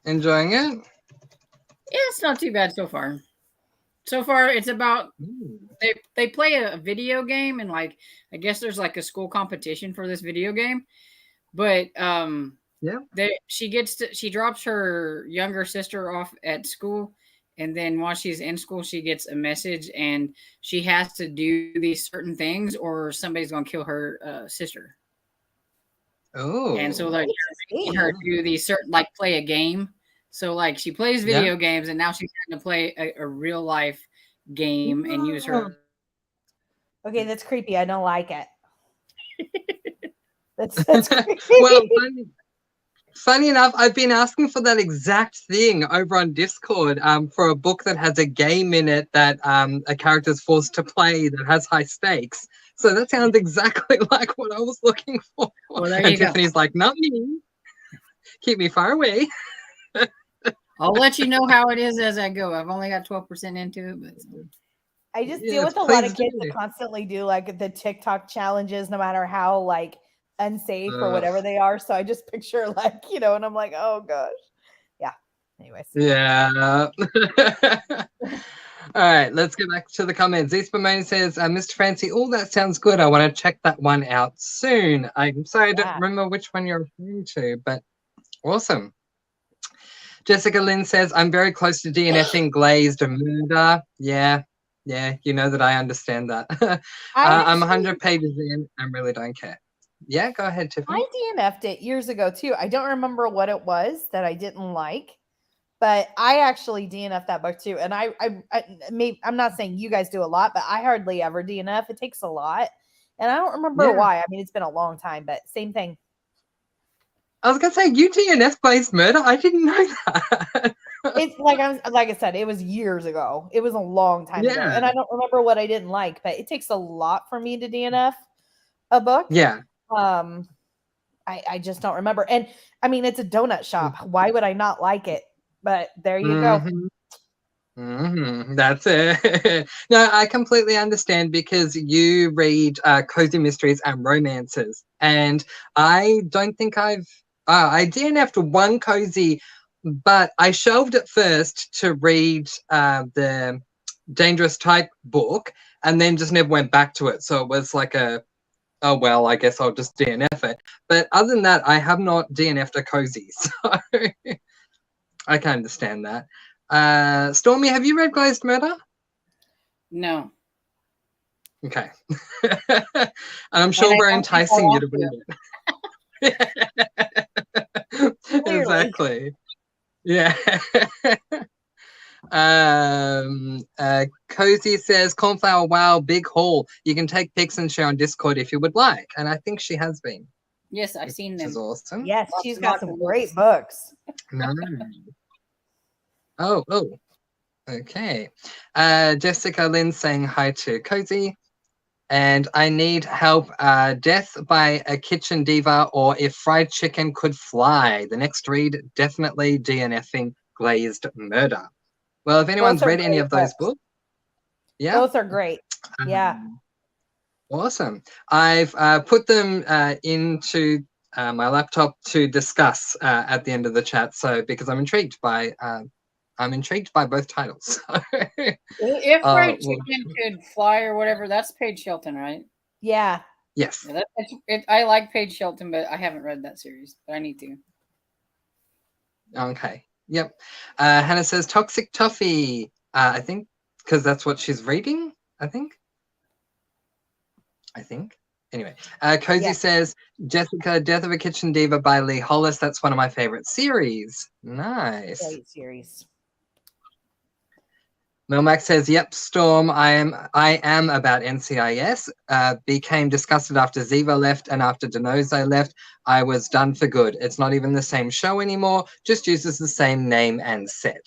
enjoying it? Yeah, it's not too bad so far. So far, it's about they play a video game, and like I guess there's like a school competition for this video game, but she drops her younger sister off at school, and then while she's in school, she gets a message, and she has to do these certain things, or somebody's gonna kill her sister. Oh, and so like making her do these certain like play a game. So like she plays video games, and now she's going to play a real life game and use her. Okay, that's creepy. I don't like it. That's creepy. Well, funny enough, I've been asking for that exact thing over on Discord for a book that has a game in it that a character is forced to play that has high stakes. So that sounds exactly like what I was looking for. Well, and Tiffany's like, not me. Keep me far away. I'll let you know how it is as I go. I've only got 12% into it, but I just deal with a lot of kids that constantly do like the TikTok challenges, no matter how like unsafe or whatever they are. So I just picture like, you know, and I'm like, oh gosh. Yeah. Anyways. Yeah. All right, let's get back to the comments. Eastman says, Mr. Francy, oh, that sounds good. I want to check that one out soon. I'm sorry, I don't remember which one you're referring to, but awesome. Jessica Lynn says, I'm very close to DNFing Glazed Murder. Yeah, you know that I understand that. I'm 100 pages in and really don't care. Yeah, go ahead, Tiffany. I DNF'd it years ago, too. I don't remember what it was that I didn't like. But I actually DNF that book too, and I'm not saying you guys do a lot, but I hardly ever DNF. It takes a lot, and I don't remember why. I mean, it's been a long time, but same thing. I was gonna say you DNF Glazed Murder. I didn't know that. It's like I said, it was years ago. It was a long time ago, and I don't remember what I didn't like. But it takes a lot for me to DNF a book. Yeah. I just don't remember, and I mean, it's a donut shop. Why would I not like it? But there you go. That's it. No, I completely understand because you read cozy mysteries and romances, and I don't think I've I DNF'd one cozy, but I shelved it first to read the Dangerous Type book, and then just never went back to it. So it was like oh well, I guess I'll just DNF it. But other than that, I have not DNF'd a cozy, so I can understand that. Stormy, have you read Glazed Murder? No. Okay. And I'm sure we're enticing you to read it. Exactly. Yeah. Cozy says, Cornflower, wow, big haul. You can take pics and share on Discord if you would like. And I think she has been. Yes, I've seen them. Which is awesome. Yes, she's got some great books. No. Oh. Okay. Jessica Lynn saying hi to Cozy. And I need help. Death by a Kitchen Diva or If Fried Chicken Could Fly. The next read, definitely DNFing Glazed Murder. Well, if anyone's read any of those books, yeah, both are great. Yeah, awesome. I've put them into my laptop to discuss at the end of the chat. So because I'm intrigued by both titles. If Fried Chicken Could Fly or whatever, that's Paige Shelton, right? Yeah. Yes. Yeah, I like Paige Shelton, but I haven't read that series, but I need to. Okay. Yep. Hannah says Toxic Toffee. I think because that's what she's reading. I think. Anyway, Cozy says Jessica, Death of a Kitchen Diva by Lee Hollis. That's one of my favorite series. Nice. Great series. Melmac says, "Yep, Storm. I am about NCIS. Became disgusted after Ziva left and after Denozo left. I was done for good. It's not even the same show anymore. Just uses the same name and set."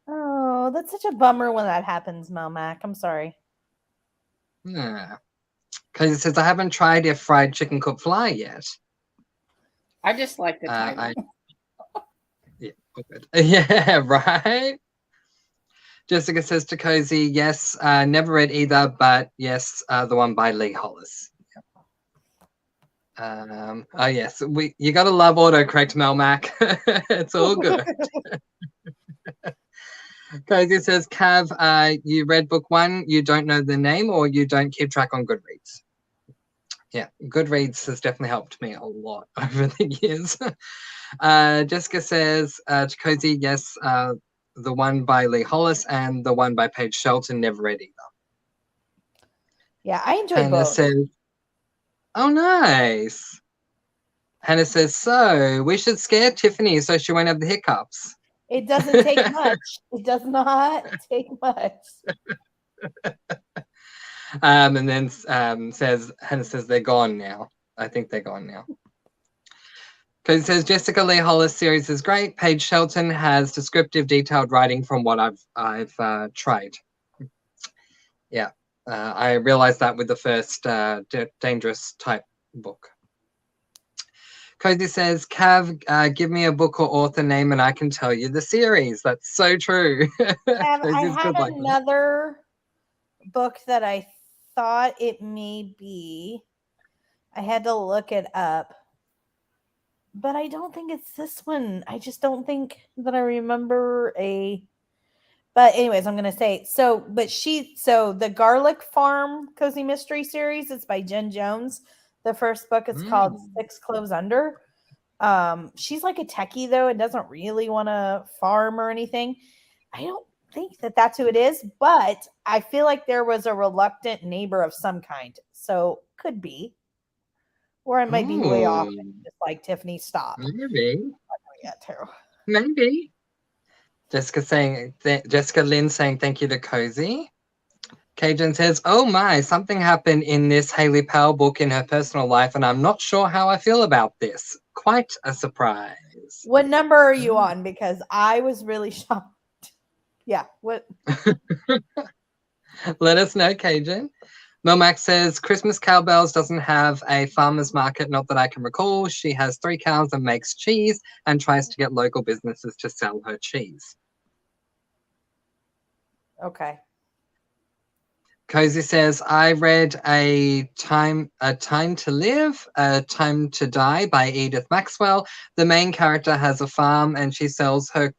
Oh, that's such a bummer when that happens, Melmac. I'm sorry. Yeah. Because it says, "I haven't tried If Fried Chicken Could Fly yet." I just like the title. Yeah, good. Yeah, right. Jessica says to Cozy, yes, never read either, but yes, the one by Lee Hollis. Yep. Oh yes, you gotta love autocorrect, Melmac. It's all good. Cozy says, Cav, you read book one, you don't know the name, or you don't keep track on Goodreads. Yeah, Goodreads has definitely helped me a lot over the years. Jessica says to Cozy, yes, the one by Lee Hollis and the one by Paige Shelton, never read either. Yeah, I enjoy both. Says, oh, nice. Hannah says, so we should scare Tiffany so she won't have the hiccups. It doesn't take much. It does not take much. And then Hannah says they're gone now. I think they're gone now. Because it says Jessica Lee Hollis series is great. Paige Shelton has descriptive, detailed writing from what I've tried. Yeah, I realized that with the first Dangerous Type book. Cozy says, Cav, give me a book or author name and I can tell you the series. That's so true. I had another book that I thought it may be. I had to look it up. But I don't think it's this one. I just don't think that I remember But anyways, I'm going to say, so the Garlic Farm Cozy Mystery series, it's by Jen Jones. The first book is called Six Cloves Under. She's like a techie though. It doesn't really want to farm or anything. I don't think that that's who it is, but I feel like there was a reluctant neighbor of some kind. So could be. Or it might be way off. Just like Tiffany, stop. Maybe. Yeah, too. Maybe. Jessica Lynn saying thank you to Cozy. Cajun says, oh my, something happened in this Haley Powell book in her personal life, and I'm not sure how I feel about this. Quite a surprise. What number are you on? Because I was really shocked. Yeah. What? Let us know, Cajun. Melmac says, Christmas Cowbells doesn't have a farmer's market, not that I can recall. She has 3 cows and makes cheese and tries to get local businesses to sell her cheese. Okay. Cozy says, I read a Time to Live, A Time to Die by Edith Maxwell. The main character has a farm and she sells her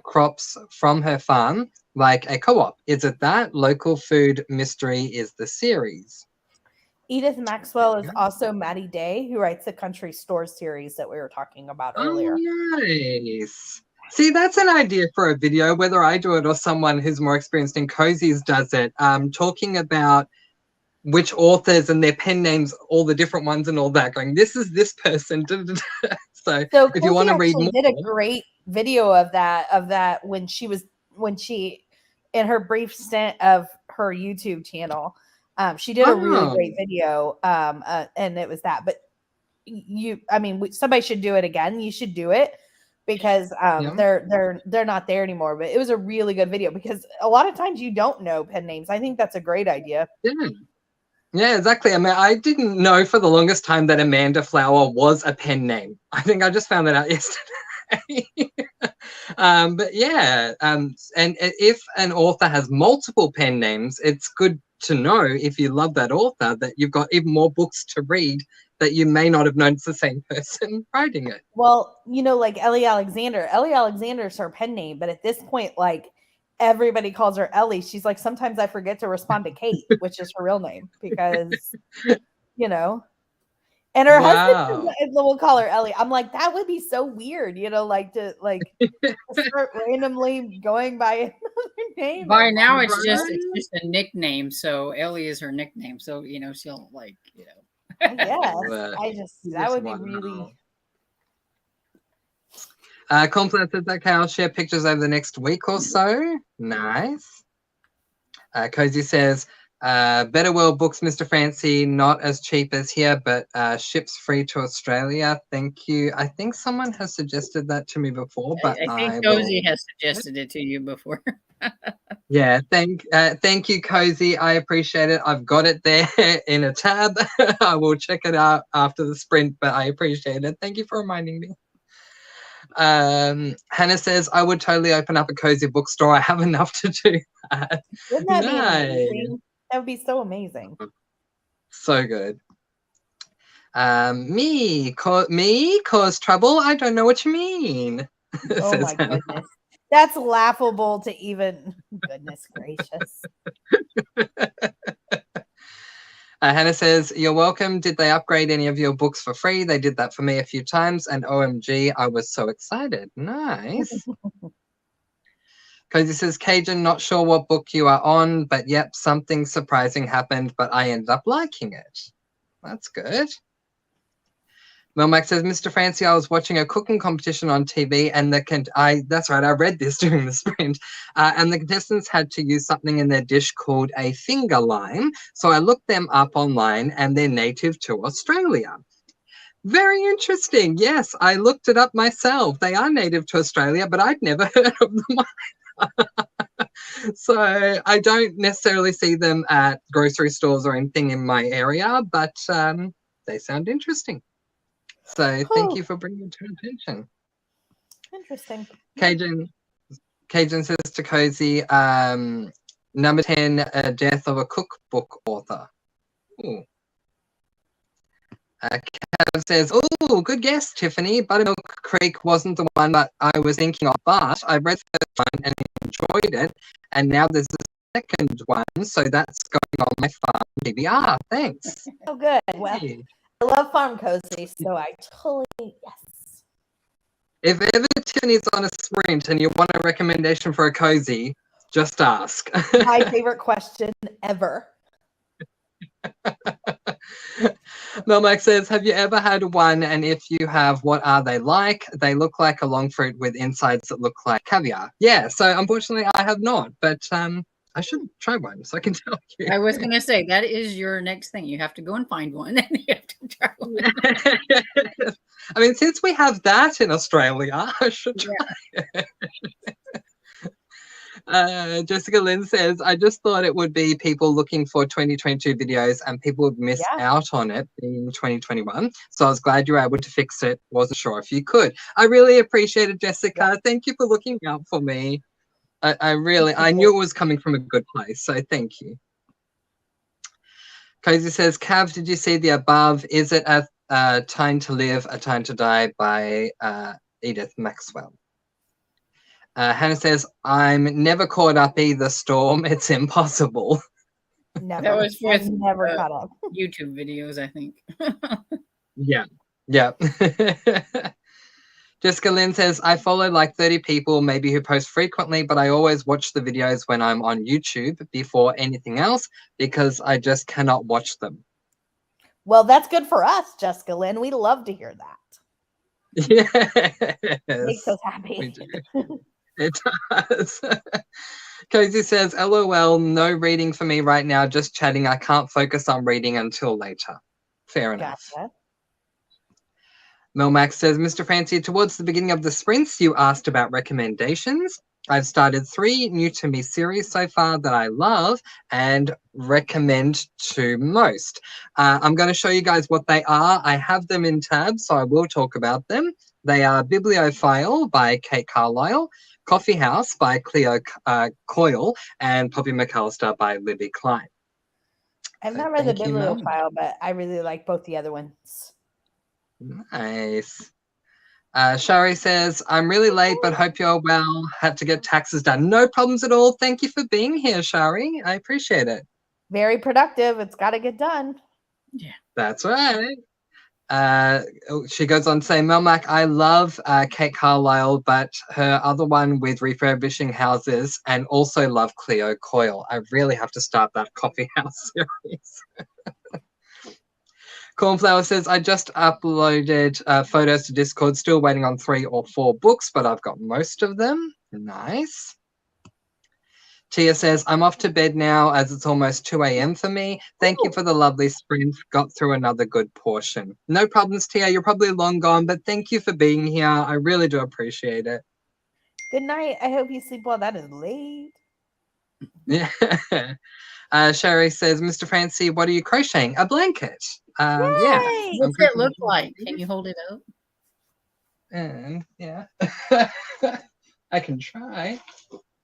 crops from her farm like a co-op. Is it that? Local Food Mystery is the series. Edith Maxwell is also Maddie Day, who writes the Country Store series that we were talking about earlier. Oh, nice. See, that's an idea for a video, whether I do it or someone who's more experienced in cozies does it, talking about which authors and their pen names, all the different ones and all that, going, this is this person. So if you want to read more. Did a great video of that when she in her brief stint of her YouTube channel. She did a really great video, and it was that. But somebody should do it again. You should do it because they're not there anymore. But it was a really good video because a lot of times you don't know pen names. I think that's a great idea. Yeah, exactly. I mean, I didn't know for the longest time that Amanda Flower was a pen name. I think I just found that out yesterday. But yeah, and if an author has multiple pen names, it's good to know, if you love that author, that you've got even more books to read that you may not have known it's the same person writing it. Well, like Ellie Alexander. Ellie Alexander's her pen name, but at this point, like, everybody calls her Ellie. She's like, sometimes I forget to respond to Kate, which is her real name, because, and her husband will call her Ellie. I'm like, that would be so weird, to start randomly going by another name. By now, it's just a nickname. So Ellie is her nickname. So she'll that would be really. Compliment says that I'll share pictures over the next week or so. Nice. Cozy says, Better World Books, Mr. Francy, not as cheap as here, but ships free to Australia. Thank you. I think someone has suggested that to me before, but I think Cozy has suggested it to you before. Yeah, thank you, Cozy. I appreciate it. I've got it there in a tab. I will check it out after the sprint, but I appreciate it. Thank you for reminding me. Hannah says, I would totally open up a cozy bookstore. I have enough to do that. Wouldn't that be amazing? That would be so amazing. So good. Me cause trouble? I don't know what you mean. Oh my goodness. That's laughable to even. Goodness gracious. Hannah says, you're welcome. Did they upgrade any of your books for free? They did that for me a few times, and OMG, I was so excited. Nice. Cozy says, Cajun, not sure what book you are on, but yep, something surprising happened, but I ended up liking it. That's good. Melmac says, Mr. Francy, I was watching a cooking competition on TV, and that's right, I read this during the sprint, and the contestants had to use something in their dish called a finger lime. So I looked them up online, and they're native to Australia. Very interesting. Yes, I looked it up myself. They are native to Australia, but I'd never heard of them. So I don't necessarily see them at grocery stores or anything in my area, but they sound interesting. So thank you for bringing it to attention. Interesting. Cajun says to Cozy, number 10, Death of a Cookbook Author. Ooh. Cav says, oh, good guess, Tiffany. Buttermilk Creek wasn't the one that I was thinking of, but I read the first one and enjoyed it, and now there's the second one, so that's going on my farm TBR. Thanks. Oh, good. Well, I love Farm Cozy, so I totally, yes. If ever Tiffany's on a sprint and you want a recommendation for a cozy, just ask. My favorite question ever. Melmac says, have you ever had one? And if you have, what are they like? They look like a long fruit with insides that look like caviar. Yeah, so unfortunately I have not, but I should try one so I can tell you. I was going to say, that is your next thing. You have to go and find one and you have to try one. I mean, since we have that in Australia, I should try it. Jessica Lynn says, I just thought it would be people looking for 2022 videos and people would miss out on it in 2021. So I was glad you were able to fix it. Wasn't sure if you could. I really appreciate it, Jessica. Thank you for looking out for me. I knew it was coming from a good place. So thank you. Cozy says, Cav, did you see the above? Is it a Time to Live, A Time to Die by Edith Maxwell? Hannah says, I'm never caught up either, Storm. It's impossible. Never. That was I've with never caught up. YouTube videos, I think. Yeah. Jessica Lynn says, I follow like 30 people, maybe who post frequently, but I always watch the videos when I'm on YouTube before anything else because I just cannot watch them. Well, that's good for us, Jessica Lynn. We love to hear that. Yes. Makes us happy. We do. It does. Cozy says, LOL, no reading for me right now, just chatting. I can't focus on reading until later. Fair enough. Gotcha. Mel Max says, Mr. Francy, towards the beginning of the sprints, you asked about recommendations. I've started 3 new to me series so far that I love and recommend to most. I'm going to show you guys what they are. I have them in tabs, so I will talk about them. They are Bibliophile by Kate Carlisle, Coffee House by Cleo Coyle, and Poppy McAllister by Libby Klein. I've not read the Bibliophile, but I really like both the other ones. Nice. Shari says, I'm really late, but hope you're well. Had to get taxes done. No problems at all. Thank you for being here, Shari. I appreciate it. Very productive. It's got to get done. Yeah. That's right. She goes on to say, Melmac, I love Kate Carlisle, but her other one with refurbishing houses, and also love Cleo Coyle. I really have to start that Coffee House series. Cornflower says, I just uploaded photos to Discord, still waiting on 3 or 4 books, but I've got most of them. Nice. Tia says, I'm off to bed now as it's almost 2 a.m. for me. Thank you for the lovely sprint. Got through another good portion. No problems, Tia. You're probably long gone, but thank you for being here. I really do appreciate it. Good night. I hope you sleep well. That is late. Yeah. Sherry says, Mr. Francy, what are you crocheting? A blanket. Yeah. What's it look like? Can you hold it up? And yeah. I can try.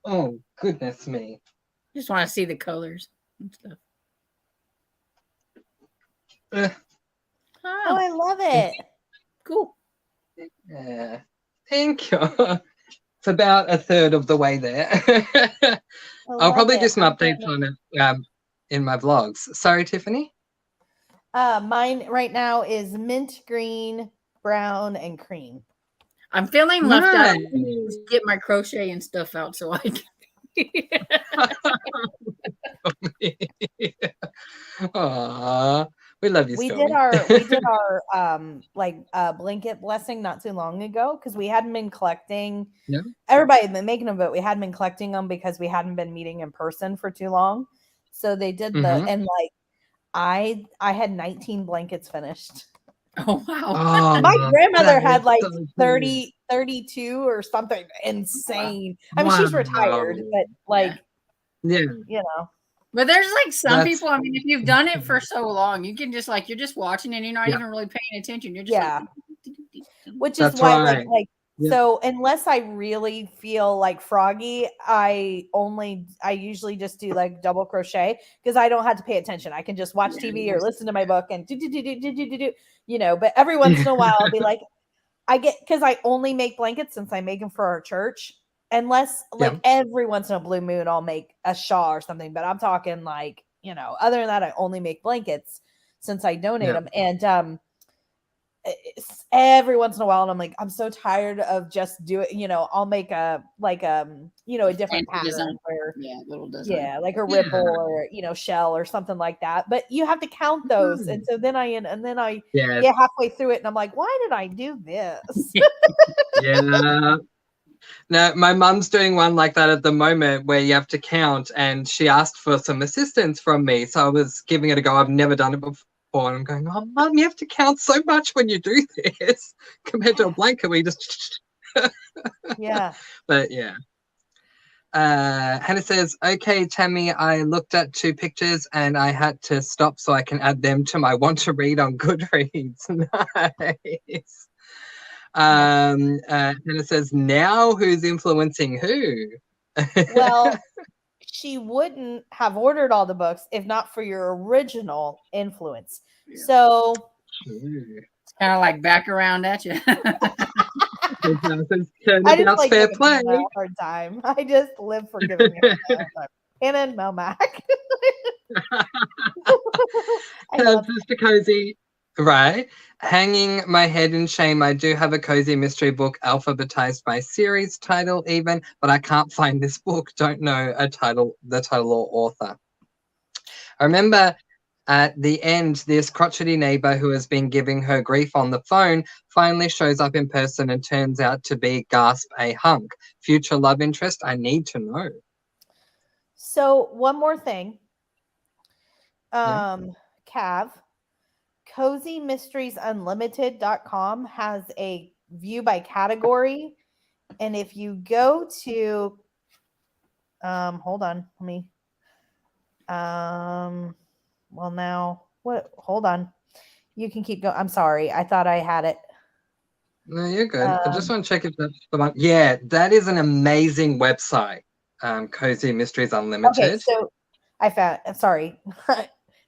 Oh, goodness me. Just want to see the colors and stuff. Oh, I love it. Cool. Yeah. Thank you. It's about a third of the way there. I'll probably do some updates on it in my vlogs. Sorry, Tiffany? Mine right now is mint, green, brown, and cream. I'm feeling left out. Get my crochet and stuff out so I can. Aww, we love you. We did our blanket blessing not too long ago because we hadn't been collecting. Yeah. Everybody had been making them, but we hadn't been collecting them because we hadn't been meeting in person for too long. So they did and like I had 19 blankets finished. Oh wow. Oh, my grandmother had like 30, 32 or something insane. I mean, she's retired, but like, yeah, you know. But there's like some people, I mean, if you've done it for so long, you can just like, you're just watching and you're not even really paying attention. You're just like, which is why like so unless I really feel like froggy, I usually just do like double crochet because I don't have to pay attention. I can just watch TV or listen to my book and do, you know, but every once in a while I'll be like, because I only make blankets since I make them for our church. Unless like every once in a blue moon, I'll make a shawl or something, but I'm talking like, you know, other than that, I only make blankets since I donate them. And, every once in a while, and I'm like, I'm so tired of just doing, you know, I'll make a different pattern where, little design. like a ripple or, you know, shell or something like that. But you have to count those. And so then I get halfway through it and I'm like, why did I do this? Yeah. Now, my mum's doing one like that at the moment where you have to count, and she asked for some assistance from me. So I was giving it a go. I've never done it before. And I'm going, oh, Mum, you have to count so much when you do this compared to a blanket where you just... Yeah. But yeah. Hannah says, okay, Tammy, I looked at 2 pictures and I had to stop so I can add them to my want to read on Goodreads. Nice. Hannah says, now who's influencing who? Well, she wouldn't have ordered all the books if not for your original influence. Yeah. So it's kind of like back around at you. I just like fair play. A hard time. I just live for giving me a hard time. Hannah and Melmac. Sister Cozy. Right. Hanging my head in shame. I do have a cozy mystery book alphabetized by series title even, but I can't find this book. Don't know the title or author. I remember at the end, this crotchety neighbor who has been giving her grief on the phone finally shows up in person and turns out to be, gasp, a hunk. Future love interest, I need to know. So one more thing. Cav, CozyMysteriesUnlimited.com has a view by category. And if you go to, hold on, let me, well now, what, hold on. You can keep going. I'm sorry. I thought I had it. No, you're good. I just want to check if that's the one. Yeah, that is an amazing website. Cozy Mysteries Unlimited. Okay, so I found, sorry.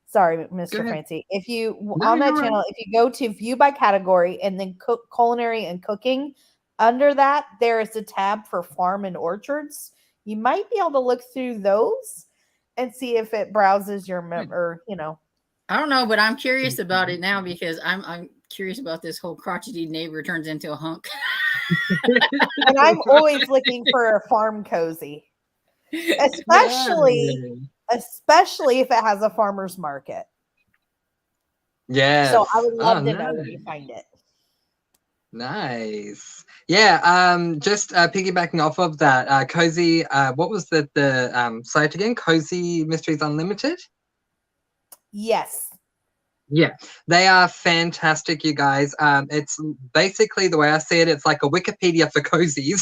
Sorry, Mr. Francy. If you, on that channel, if you go to view by category and then culinary and cooking, under that, there is a tab for farm and orchards. You might be able to look through those and see if it browses your, or, you know. I don't know, but I'm curious about it now because I'm curious about this whole crotchety neighbor turns into a hunk. And I'm always looking for a farm cozy, especially if it has a farmer's market. Yeah. So I would love to know where you find it. Nice. Yeah. Just piggybacking off of that, Cozy. What was the site again? Cozy Mysteries Unlimited. Yes. Yeah, they are fantastic, you guys. It's basically, the way I see it, it's like a Wikipedia for cozies.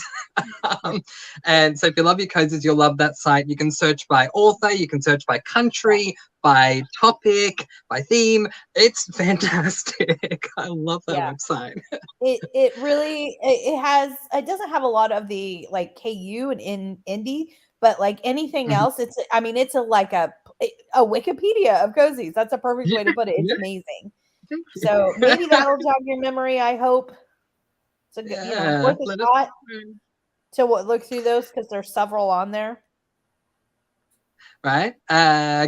And so if you love your cozies, you'll love that site. You can search by author, you can search by country, by topic, by theme. It's fantastic. I love that website. It really, it doesn't have a lot of the like KU and in indie, but like anything else, it's like a Wikipedia of cozies. That's a perfect way to put it. It's amazing. So maybe that'll jog your memory. I hope. So worth a shot to look through those because there's several on there. Right.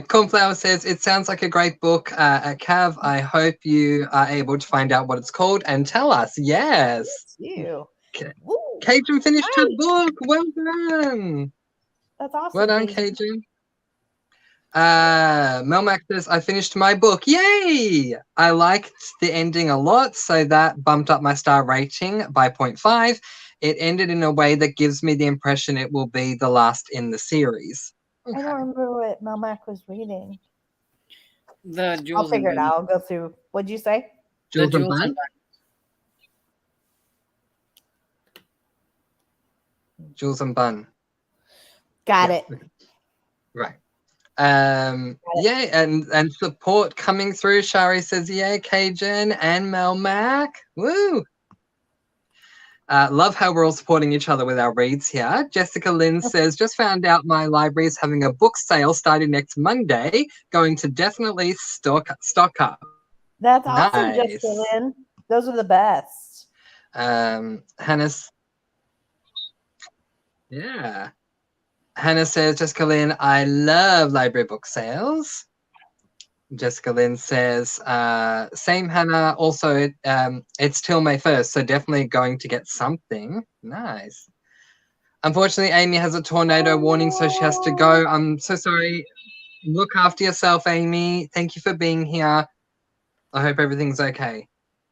Cornflower says it sounds like a great book. Cav, I hope you are able to find out what it's called and tell us. Yes. Thank you. Cajun finished her book. Well done. That's awesome. Well done, Cajun. Melmac says, I finished my book. Yay! I liked the ending a lot, so that bumped up my star rating by 0.5. It ended in a way that gives me the impression it will be the last in the series. Okay. I don't remember what Melmac was reading. I'll figure it out. I'll go through. What'd you say? Jules and Bun? Jules and Bun. Got it. Right. Yeah, and support coming through. Shari says, yeah, Cajun and Melmac. Woo! Love how we're all supporting each other with our reads here. Jessica Lynn says, just found out my library is having a book sale starting next Monday. Going to definitely stock up. That's awesome, Jessica Lynn. Those are the best. Hannah's. Yeah. Hannah says, Jessica Lynn, I love library book sales. Jessica Lynn says, same Hannah, also it's till May 1st, so definitely going to get something. Nice. Unfortunately, Amy has a tornado warning, so she has to go. I'm so sorry. Look after yourself, Amy. Thank you for being here. I hope everything's okay.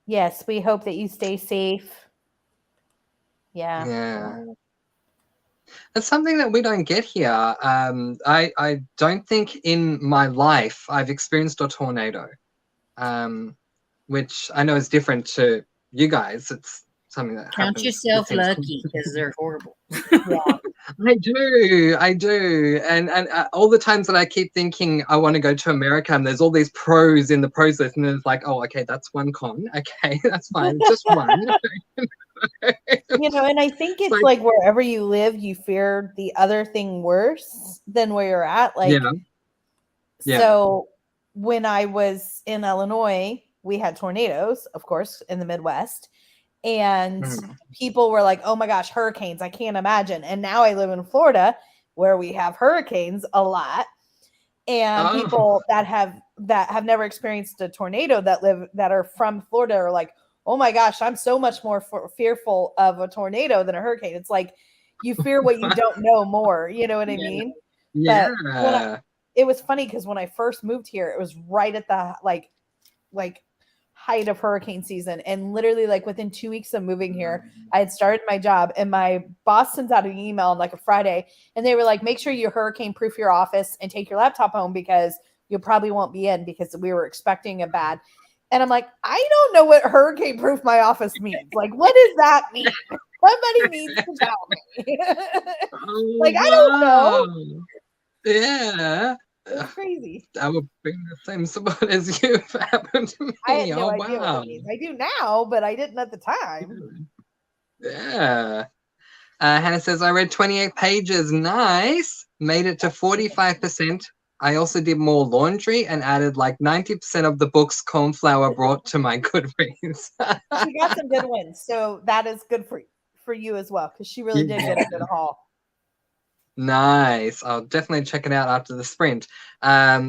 Yes, we hope that you stay safe. Yeah. Yeah. It's something that we don't get here. I don't think in my life I've experienced a tornado, which I know is different to you guys. It's something that count happens. Yourself lucky because they're horrible. Yeah. I do, and all the times that I keep thinking I want to go to America, and there's all these pros in the pros list, and it's like, oh, okay, that's one con. Okay, that's fine, just one. You know, and I think it's like wherever you live, you fear the other thing worse than where you're at. Like, so when I was in Illinois, we had tornadoes, of course, in the Midwest. And people were like, oh my gosh, hurricanes. I can't imagine. And now I live in Florida where we have hurricanes a lot. And people that have never experienced a tornado that are from Florida are like, oh my gosh, I'm so much more fearful of a tornado than a hurricane. It's like you fear what you don't know more. You know what I mean? Yeah. But it was funny because when I first moved here, it was right at the like height of hurricane season. And literally like within 2 weeks of moving here, I had started my job and my boss sends out an email on like a Friday and they were like, make sure you hurricane proof your office and take your laptop home because you probably won't be in because we were expecting a bad. And I'm like, I don't know what hurricane proof my office means. Like, what does that mean? Somebody needs to tell me. Like, I don't know. Yeah. It's crazy. I would be in the same spot as you if it happened to me. I had no idea what it means. I do now, but I didn't at the time. Yeah. Hannah says, I read 28 pages. Nice. Made it to 45%. I also did more laundry and added like 90% of the books Cornflower brought to my Goodreads. She got some good wins. So that is good for you as well because she really did get a good haul. Nice. I'll definitely check it out after the sprint.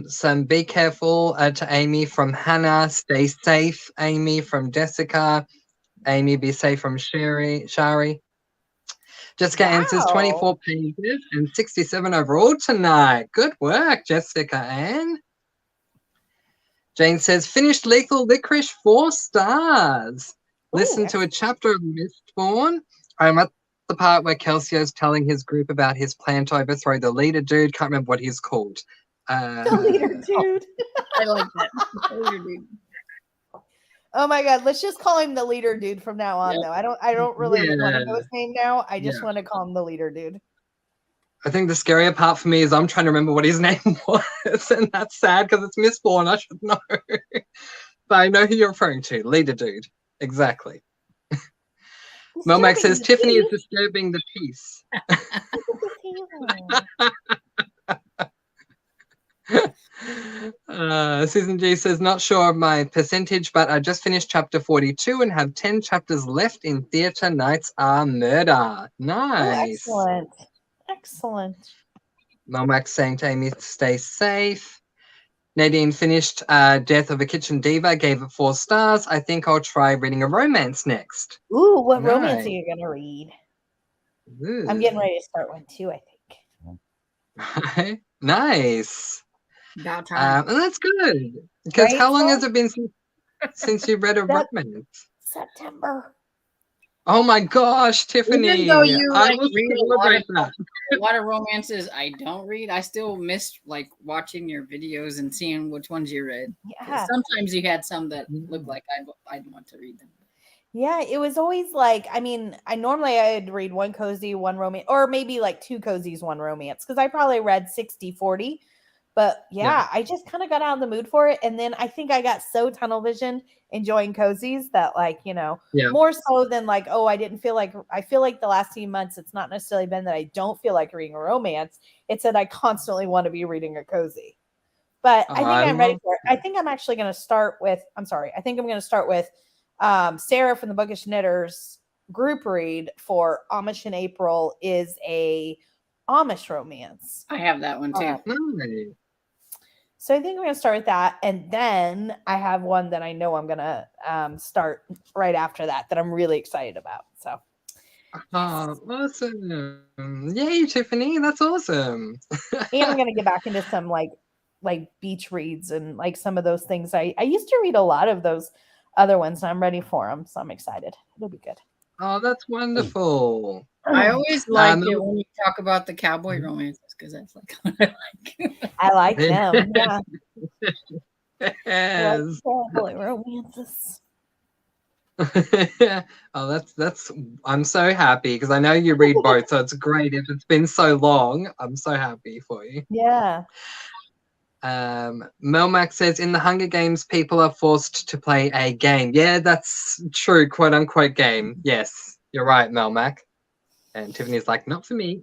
Some be careful to Amy from Hannah. Stay safe, Amy from Jessica. Amy, be safe from Shari. Jessica answers 24 pages and 67 overall tonight. Good work, Jessica Ann. Jane says, finished Lethal Licorice, 4 stars. Listen to a chapter of Mistborn. I'm at the part where Kelsio's telling his group about his plan to overthrow the leader dude. Can't remember what he's called. The leader dude. I like that. The leader dude. Oh my god, let's just call him the leader dude from now on though. I don't really want to know his name now. I just want to call him the leader dude. I think the scarier part for me is I'm trying to remember what his name was, and that's sad because it's Mistborn. I should know. But I know who you're referring to. Leader dude. Exactly. Melmac says Tiffany is disturbing the peace. Susan G says, not sure of my percentage, but I just finished chapter 42 and have 10 chapters left in Theatre Nights Are Murder. Nice. Oh, excellent. Melmac saying to Amy, stay safe. Nadine finished Death of a Kitchen Diva, gave it 4 stars. I think I'll try reading a romance next. Ooh, what romance are you going to read? Ooh. I'm getting ready to start one too, I think. Nice. About time. And that's good. Because how long has it been since you read a romance? September. Oh my gosh, Tiffany. Even though you read a lot of romances I don't read, I still miss like watching your videos and seeing which ones you read. Yeah. Sometimes you had some that looked like I'd want to read them. Yeah, it was always like, I mean, I'd read one cozy, one romance, or maybe like 2 cozies, 1 romance, because I probably read 60-40. But yeah, I just kind of got out of the mood for it. And then I think I got so tunnel visioned enjoying cozies that like, more so than like, oh, I feel like the last few months, it's not necessarily been that I don't feel like reading a romance. It's that I constantly want to be reading a cozy. But I think I'm ready for it. I think I'm actually going to start with, Sarah from the Bookish Knitters group read for Amish in April is a Amish romance. I have that one too. So I think I'm going to start with that. And then I have one that I know I'm going to start right after that I'm really excited about. So. Awesome. Yay, Tiffany. That's awesome. And I'm going to get back into some like beach reads and like some of those things. I used to read a lot of those other ones and I'm ready for them. So I'm excited. It'll be good. Oh, that's wonderful. I always like it when you talk about the cowboy romances because that's like what I like. I like them. Yeah. Yes. I like cowboy romances. Oh, that's. I'm so happy because I know you read both, so it's great. If it's been so long, I'm so happy for you. Yeah. Melmac says in the Hunger Games, people are forced to play a game. Yeah, that's true, quote unquote game. Yes. You're right, Melmac. And Tiffany's like, not for me.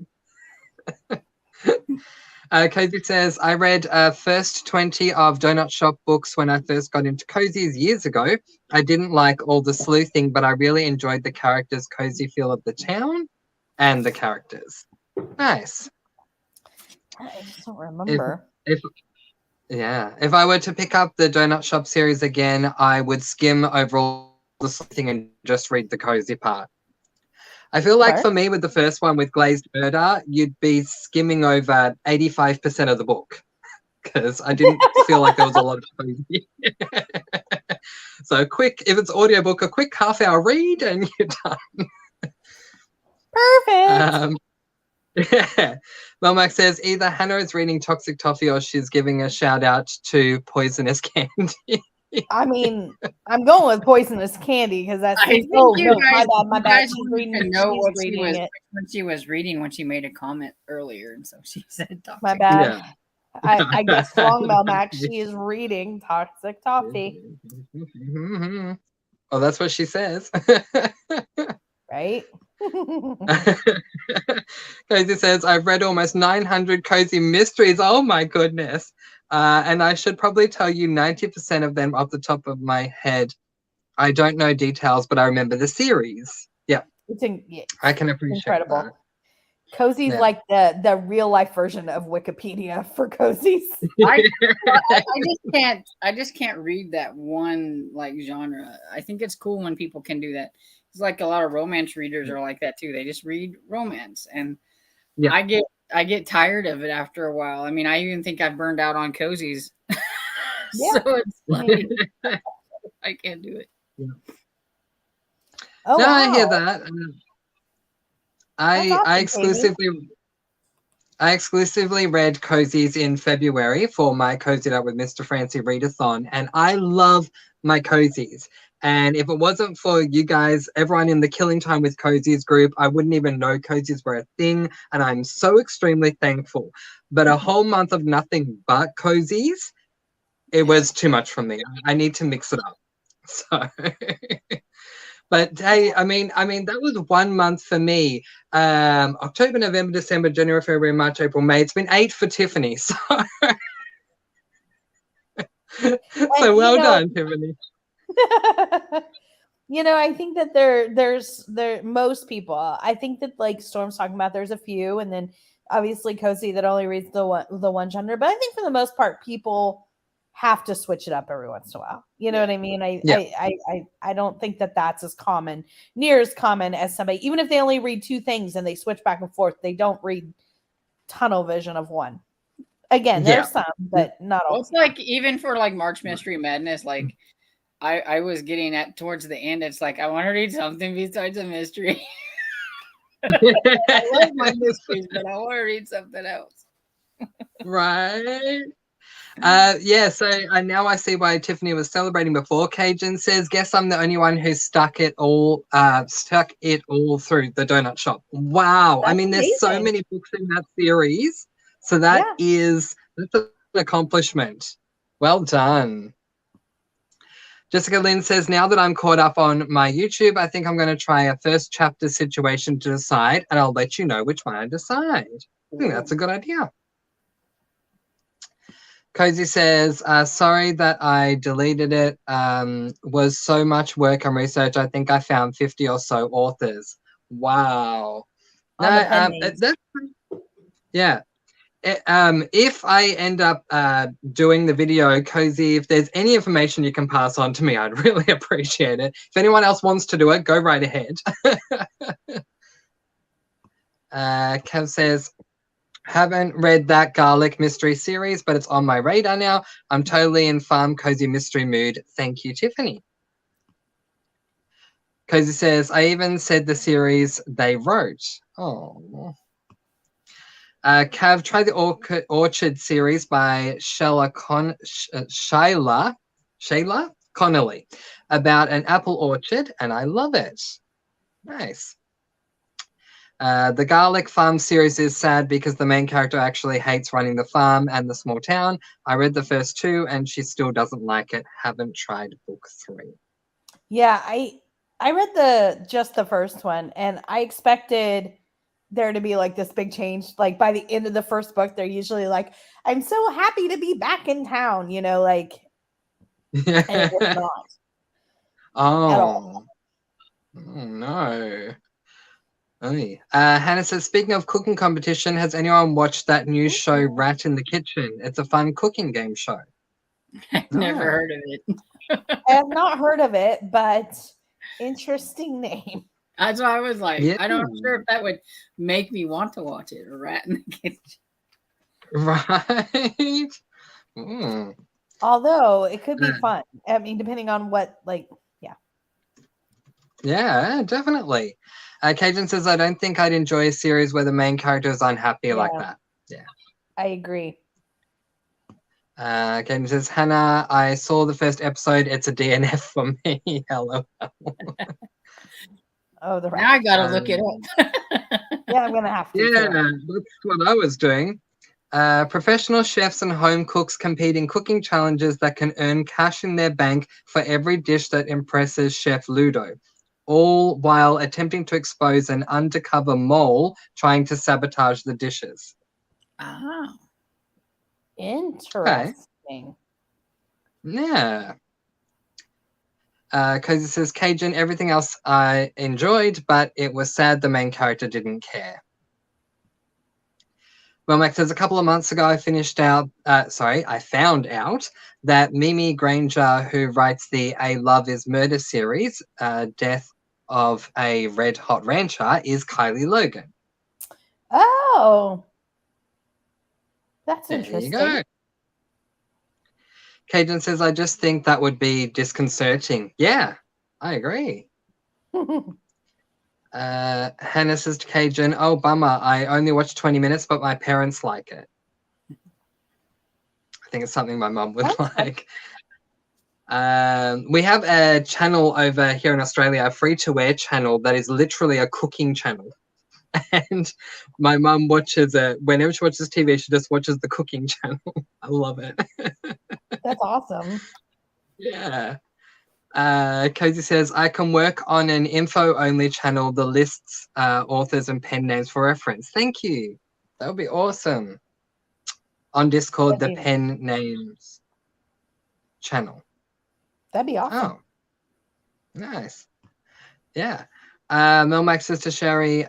Cozy says, I read first 20 of Donut Shop books when I first got into cozies years ago. I didn't like all the sleuthing, but I really enjoyed the characters' cozy feel of the town and the characters. Nice. I just don't remember. If I were to pick up the Donut Shop series again, I would skim over all the sleuthing and just read the cozy part. I feel like for me with the first one with Glazed Murder, you'd be skimming over 85% of the book because I didn't feel like there was a lot of cozy. So if it's audiobook, a quick half-hour read and you're done. Perfect. Yeah. Melmac says either Hannah is reading Toxic Toffee or she's giving a shout out to Poisonous Candy. I mean, I'm going with Poisonous Candy because that's. I think my bad. She's reading. To know what she was when she was reading when she made a comment earlier, and so she said Toxic. My bad. Yeah. I guess wrong, Melmac. She is reading Toxic Toffee. Oh, that's what she says. Right? Cozy says, I've read almost 900 cozy mysteries. Oh my goodness. And I should probably tell you 90% of them off the top of my head. I don't know details, but I remember the series. Yeah. I can appreciate incredible. That. Cozy's like the real life version of Wikipedia for cozies. I just can't read that one like genre. I think it's cool when people can do that. It's like a lot of romance readers are like that too. They just read romance, and I get tired of it after a while. I mean, I even think I've burned out on cozies. So it's like I can't do it. Yeah. Oh, no, wow. I hear that. I exclusively read cozies in February for my Cozied Up with Mr. Francy readathon, and I love my cozies. And if it wasn't for you guys, everyone in the Killing Time with Cozies group, I wouldn't even know cozies were a thing, and I'm so extremely thankful. But a whole month of nothing but cozies, it was too much for me. I need to mix it up. So... But hey, I mean, that was 1 month for me. October, November, December, January, February, March, April, May. It's been 8 for Tiffany. So, well done, Tiffany. I think that there's most people. I think that like Storm's talking about, there's a few, and then obviously Cozy that only reads the one genre. But I think for the most part, people have to switch it up every once in a while. You know what I mean? I don't think that that's near as common as somebody, even if they only read 2 things and they switch back and forth, they don't read tunnel vision of one. Again, there's some, but not all. It's like even for like March Mystery Madness, like I was getting at towards the end, it's like I want to read something besides a mystery. I love my mysteries, but I want to read something else. Right. So now I see why Tiffany was celebrating before. Cajun says, guess I'm the only one who stuck it all through the Donut Shop. Wow. That's amazing. There's so many books in that series. So that's an accomplishment. Well done. Jessica Lynn says, now that I'm caught up on my YouTube, I think I'm going to try a first chapter situation to decide, and I'll let you know which one I decide. I think that's a good idea. Cozy says, sorry that I deleted it. Was so much work and research. I think I found 50 or so authors. Wow. If I end up doing the video, Cozy, if there's any information you can pass on to me, I'd really appreciate it. If anyone else wants to do it, go right ahead. Kev says, haven't read that garlic mystery series, but it's on my radar now. I'm totally in farm cozy mystery mood. Thank you, Tiffany. Cozy says, I even said the series they wrote. Oh. Cav, try the Orchard series by Shayla Connolly about an apple orchard, and I love it. Nice. The Garlic Farm series is sad because the main character actually hates running the farm and the small town. I read the first 2 and she still doesn't like it. Haven't tried book 3. Yeah, I read just the first one, and I expected there to be like this big change. Like by the end of the first book, they're usually like, "I'm so happy to be back in town," like, and it was not at all. Oh no. Hannah says, speaking of cooking competition, has anyone watched that new show Rat in the Kitchen? It's a fun cooking game show. I've never heard of it. I have not heard of it, but interesting name. That's why I was like, Yeah. I'm not sure if that would make me want to watch it. A Rat in the Kitchen. Right. Mm. Although it could be fun. I mean, depending on what, like, yeah. Yeah, definitely. Cajun says, I don't think I'd enjoy a series where the main character is unhappy like that. Yeah. I agree. Cajun says, Hannah, I saw the first episode. It's a DNF for me. Hello. Oh, the now I gotta look it up. Yeah, I'm gonna have to. Yeah, that's what I was doing. Professional chefs and home cooks compete in cooking challenges that can earn cash in their bank for every dish that impresses Chef Ludo, all while attempting to expose an undercover mole trying to sabotage the dishes. Ah, interesting. Okay. Yeah. Cozy says, Cajun, everything else I enjoyed, but it was sad the main character didn't care. Well, Max says, a couple of months ago, I found out that Mimi Granger, who writes the A Love is Murder series, Death of a Red Hot Rancher, is Kylie Logan. Oh, that's interesting. There you go. Cajun says, I just think that would be disconcerting. Yeah, I agree. Hannah says to Cajun, oh, bummer. I only watched 20 minutes, but my parents like it. I think it's something my mum would like. We have a channel over here in Australia, a free-to-air channel that is literally a cooking channel. And my mum watches it. Whenever she watches TV, she just watches the cooking channel. I love it. That's awesome. Yeah. Cozy says, I can work on an info-only channel that lists authors and pen names for reference. Thank you. That would be awesome. On Discord, the pen names channel. That'd be awesome. Oh, nice. Yeah. Melmax says to Sherry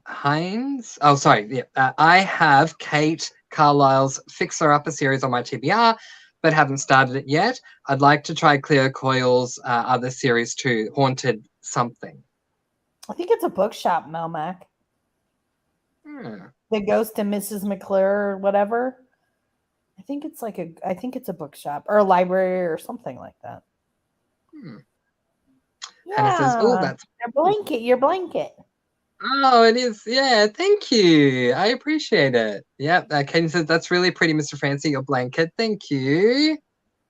Hines. Oh, sorry. Yeah. I have Kate Carlisle's Fixer Upper series on my TBR, but haven't started it yet. I'd like to try Cleo Coyle's other series too, Haunted Something. I think it's a bookshop, Melmac. The Ghost and Mrs. McClure or whatever. I think it's a bookshop or a library or something like that. Yeah. And it says, oh, that's your blanket. Oh, it is. Yeah, thank you. I appreciate it. Yeah, Katie says, that's really pretty, Mr. Francy, your blanket. Thank you.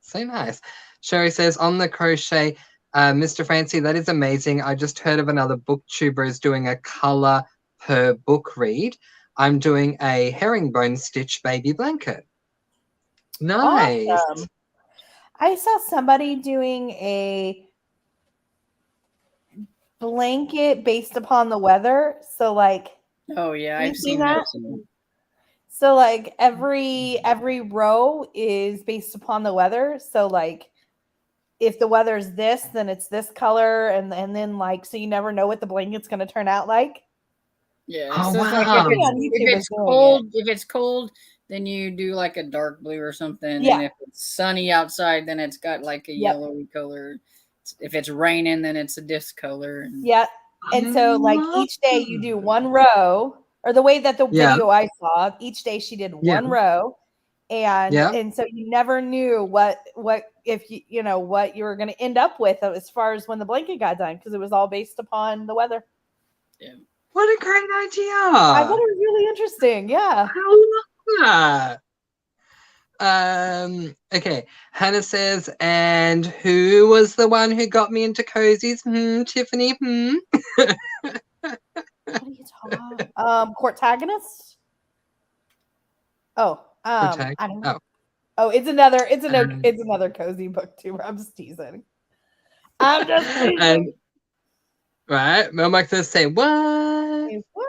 So nice. Sherry says, on the crochet, Mr. Francy, that is amazing. I just heard of another booktuber is doing a color per book read. I'm doing a herringbone stitch baby blanket. Nice. Awesome. I saw somebody doing a blanket based upon the weather. So like, oh yeah, I've seen that. So like every row is based upon the weather. So like if the weather's this, then it's this color, and then like so you never know what the blanket's going to turn out like. Yeah. Oh, so wow. If it's cold, then you do like a dark blue or something. Yeah. And if it's sunny outside, then it's got like a yellowy color. If it's raining, then it's a disc color. Yeah. And so like each day you do one row, or the way that the video I saw, each day she did one row. And so you never knew what if you know what you were going to end up with as far as when the blanket got done, because it was all based upon the weather. Yeah. What a great idea. I thought it was really interesting. Yeah. I love that. Okay. Hannah says, and who was the one who got me into cozies? Tiffany. What are you talking about? Cortagonist? I don't know. Oh, it's another cozy book too. I'm just teasing. I'm just teasing. And right, Melmac says, say what? What?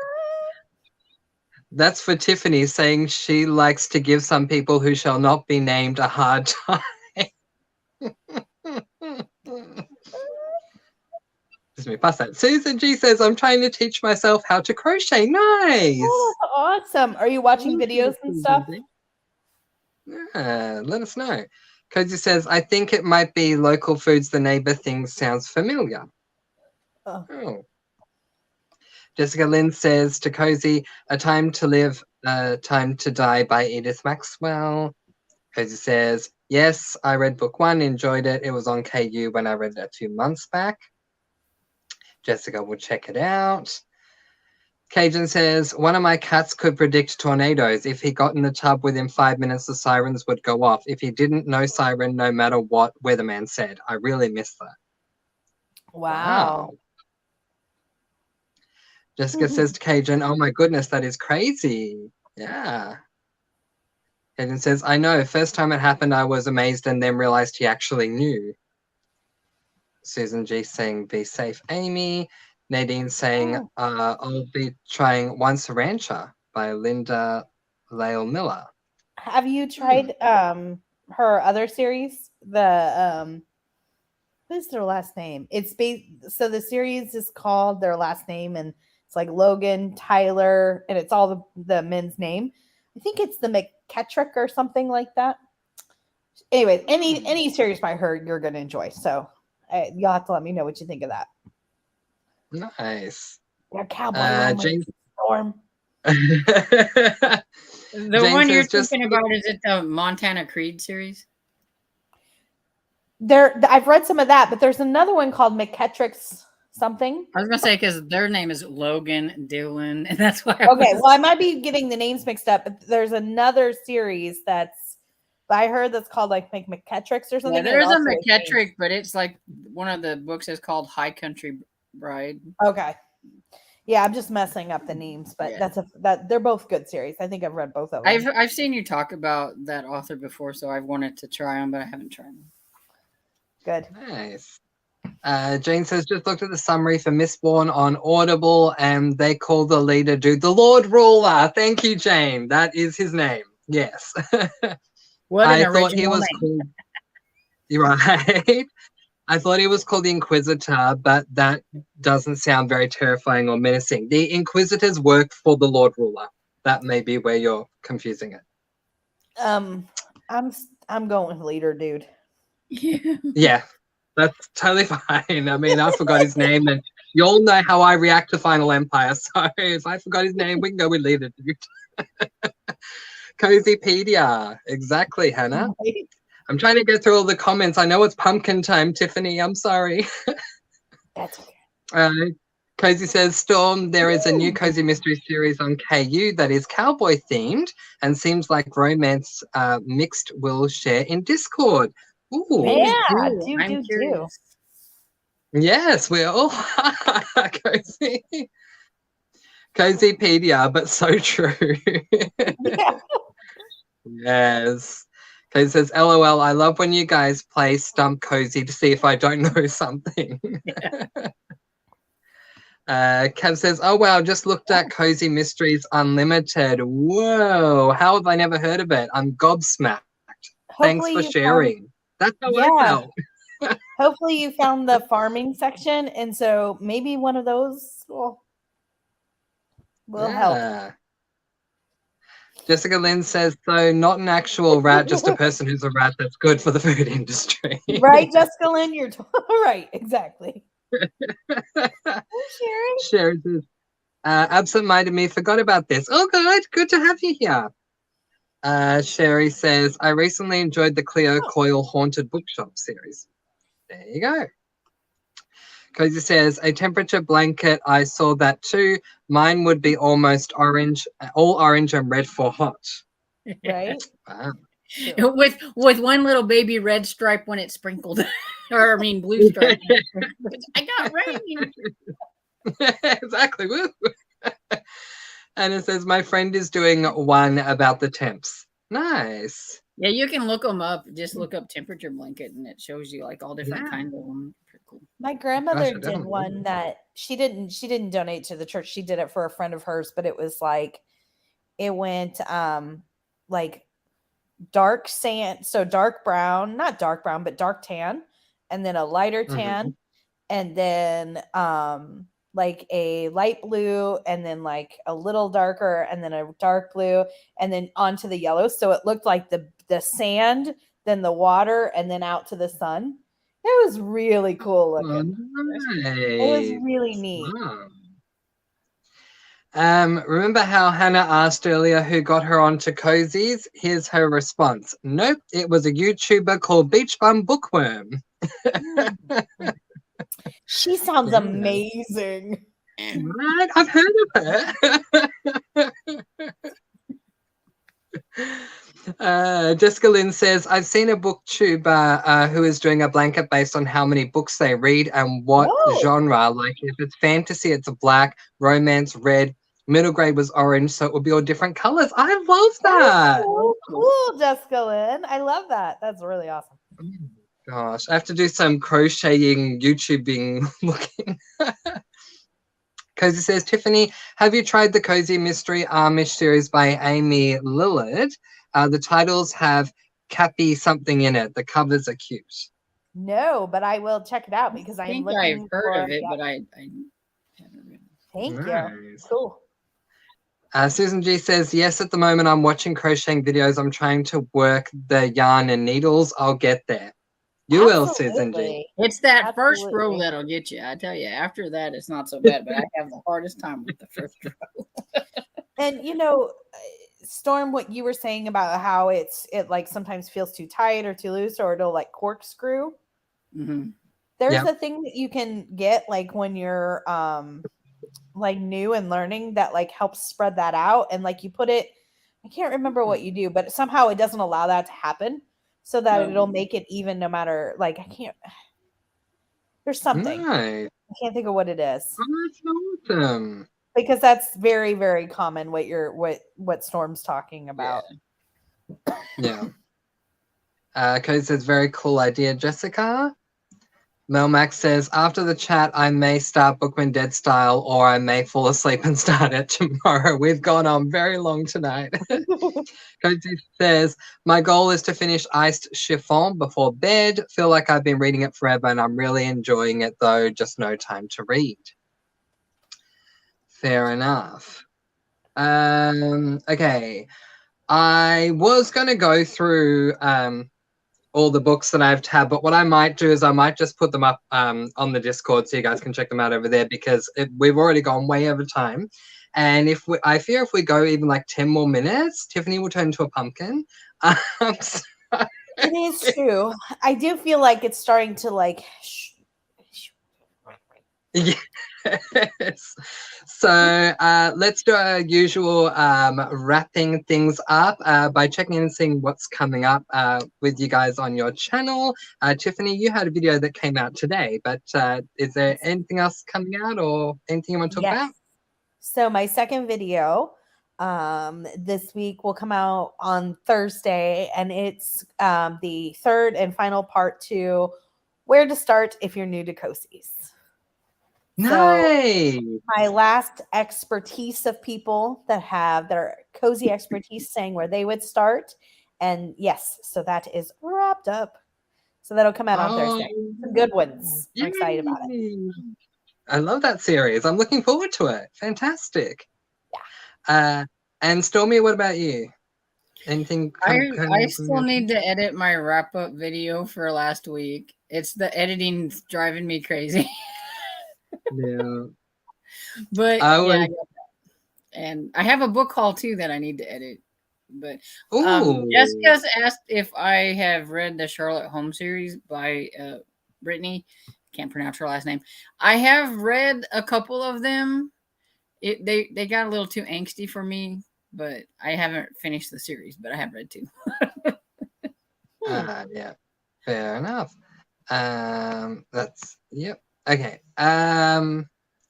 That's for Tiffany saying she likes to give some people who shall not be named a hard time. Just me past that. Susan G says, I'm trying to teach myself how to crochet. Nice. Oh, that's awesome. Are you watching videos and stuff? Yeah, let us know. Cozy says, I think it might be local foods. The neighbor thing sounds familiar. Oh. Jessica Lynn says to Cozy, A Time to Live, Time to Die by Edith Maxwell. Cozy says, yes, I read book 1, enjoyed it. It was on KU when I read it a few months back. Jessica will check it out. Cajun says, one of my cats could predict tornadoes. If he got in the tub within 5 minutes, the sirens would go off. If he didn't, no siren, no matter what weatherman said. I really miss that. Wow. Jessica says to Cajun, oh my goodness, that is crazy. Yeah. Cajun says, I know. First time it happened, I was amazed and then realized he actually knew. Susan G saying, be safe, Amy. Nadine saying, I'll be trying Once a Rancher by Linda Lale Miller. Have you tried her other series? The what's their last name? It's so the series is called Their Last Name, and it's like Logan, Tyler, and it's all the men's name. I think it's the McKettrick or something like that. Anyway, any series by her you're gonna enjoy. So you'll have to let me know what you think of that. Nice. Yeah, cowboy storm. The one you're thinking about, is it the Montana Creed series? I've read some of that, but there's another one called McKettrick's something. I was gonna say, because their name is Logan, Dylan, and that's why. Well, I might be getting the names mixed up, but there's another series that's by her that's called like McKettrick's or something. Yeah, there's a McKettrick, but it's like one of the books is called High Country Bride. Okay. Yeah, I'm just messing up the names, but they're both good series. I think I've read both of them. I've seen you talk about that author before, so I've wanted to try them, but I haven't tried them. Good. Nice. Jane says, just looked at the summary for Mistborn on Audible, and they call the leader dude the Lord Ruler. Thank you, Jane. That is his name. Yes. What an I thought he was name. Called, right? I thought he was called the Inquisitor, but that doesn't sound very terrifying or menacing. The Inquisitors work for the Lord Ruler. That may be where you're confusing it. I'm going with leader dude. Yeah, that's totally fine. I mean, I forgot his name, and you all know how I react to Final Empire. So if I forgot his name, we can go with leader dude. Cozypedia. Exactly, Hannah. Right. I'm trying to get through all the comments. I know it's pumpkin time, Tiffany. I'm sorry. That's okay. Cozy says, Storm, there is a new Cozy Mystery series on KU that is cowboy themed and seems like romance mixed will share in Discord. Ooh. Yeah, do. Yes, we all are. Cozy. Cozypedia, but so true. Yeah. Yes. Cozy says, LOL, I love when you guys play Stump Cozy to see if I don't know something. Kev says, oh, wow, just looked at Cozy Mysteries Unlimited. Whoa, how have I never heard of it? I'm gobsmacked. Thanks for sharing. That's how I felt. Hopefully you found the farming section, and so maybe one of those will help. Jessica Lynn says, so not an actual rat, just a person who's a rat that's good for the food industry. Right, Jessica Lynn? You're right, exactly. Sherry says, absent-minded me, forgot about this. Oh, good to have you here. Sherry says, I recently enjoyed the Cleo Coyle Haunted Bookshop series. There you go. Cozy says, a temperature blanket, I saw that too. Mine would be almost orange, all orange and red for hot. Right. Wow. With one little baby red stripe when it's sprinkled. Or I mean blue stripe. I got rain. Exactly. Woo. And it says, my friend is doing one about the temps. Nice. Yeah, you can look them up. Just look up temperature blanket and it shows you like all different kinds of them. Pretty cool. My Gosh, grandmother I did definitely will. one that she didn't donate to the church. She did it for a friend of hers, but it was like it went like dark sand, so dark brown, not dark brown, but dark tan, and then a lighter Mhm. tan, and then like a light blue, and then like a little darker, and then a dark blue, and then onto the yellow. So it looked like the sand, then the water, and then out to the sun. It was really cool Oh, looking. It was nice. really neat. Wow. Remember how Hannah asked earlier who got her onto cozies? Here's her response. Nope, it was a YouTuber called Beach Bum Bookworm. She sounds Yeah. amazing. Right? I've heard of her. Jessica Lynn says, I've seen a booktuber who is doing a blanket based on how many books they read and what Whoa. genre. Like if it's fantasy, it's a black, romance, red, middle grade was orange, so it would be all different colors. I love that. So cool, Jessica Lynn. I love that. That's really awesome. Oh, gosh, I have to do some crocheting, YouTubing looking. Cozy says, Tiffany, have you tried the Cozy Mystery Amish series by Amy Lillard? The titles have Cappy something in it. The covers are cute. No, but I will check it out because I I'm think looking I've heard for of it, yeah. but I haven't read it. Thank you. Nice. Cool. Susan G says, yes, at the moment I'm watching crocheting videos. I'm trying to work the yarn and needles. I'll get there. You will, Susan G. Absolutely. It's that first row Absolutely. that'll get you. I tell you, after that, it's not so bad. But I have the hardest time with the first row. And you know, Storm, what you were saying about how it like sometimes feels too tight or too loose, or it'll like corkscrew. Mm-hmm. There's Yep. a thing that you can get like when you're like new and learning that like helps spread that out, and like you put it, I can't remember what you do, but somehow it doesn't allow that to happen, so that it'll make it even no matter, like I can't, there's something. Nice. I can't think of what it is. Oh, that's awesome. Because that's very, very common what you're what Storm's talking about. Yeah. Cody says, very cool idea, Jessica. Mel Max says, after the chat, I may start Bookman Dead style, or I may fall asleep and start it tomorrow. We've gone on very long tonight. Cody says, my goal is to finish Iced Chiffon before bed. Feel like I've been reading it forever and I'm really enjoying it, though just no time to read. Fair enough. Okay. I was going to go through all the books that I've tabbed, but what I might do is I might just put them up on the Discord so you guys can check them out over there, because we've already gone way over time. And I fear if we go even like 10 more minutes, Tiffany will turn into a pumpkin. It is true. I do feel like it's starting to like Yes. So let's do our usual wrapping things up by checking in and seeing what's coming up with you guys on your channel. Tiffany, you had a video that came out today, but is there anything else coming out or anything you want to talk about? So my second video this week will come out on Thursday, and it's the third and final part to where to start if you're new to cozies. Nice. So my last expertise of people that have their cozy expertise saying where they would start. And yes, so that is wrapped up. So that'll come out on Thursday. Some good ones. I'm excited about it. I love that series. I'm looking forward to it. Fantastic. Yeah. And Stormy, what about you? Anything? I still need to edit my wrap-up video for last week. It's the editing driving me crazy. Yeah. But and I have a book haul too that I need to edit. But Jessica's asked if I have read the Sherlock Holmes series by Brittany. Can't pronounce her last name. I have read a couple of them. They got a little too angsty for me, but I haven't finished the series, but I have read two. Yeah, fair enough. That's yep. Okay.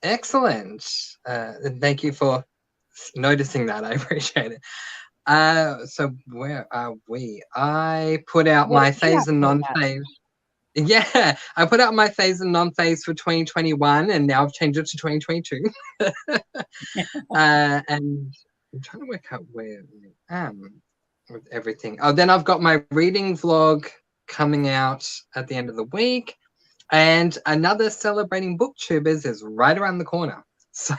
Excellent. Thank you for noticing that. I appreciate it. So where are we? I put out my faves and non-faves. Yeah, I put out my phase and non-phase for 2021, and now I've changed it to 2022. And I'm trying to work out where I am with everything. Oh, then I've got my reading vlog coming out at the end of the week, and another Celebrating Booktubers is right around the corner. So,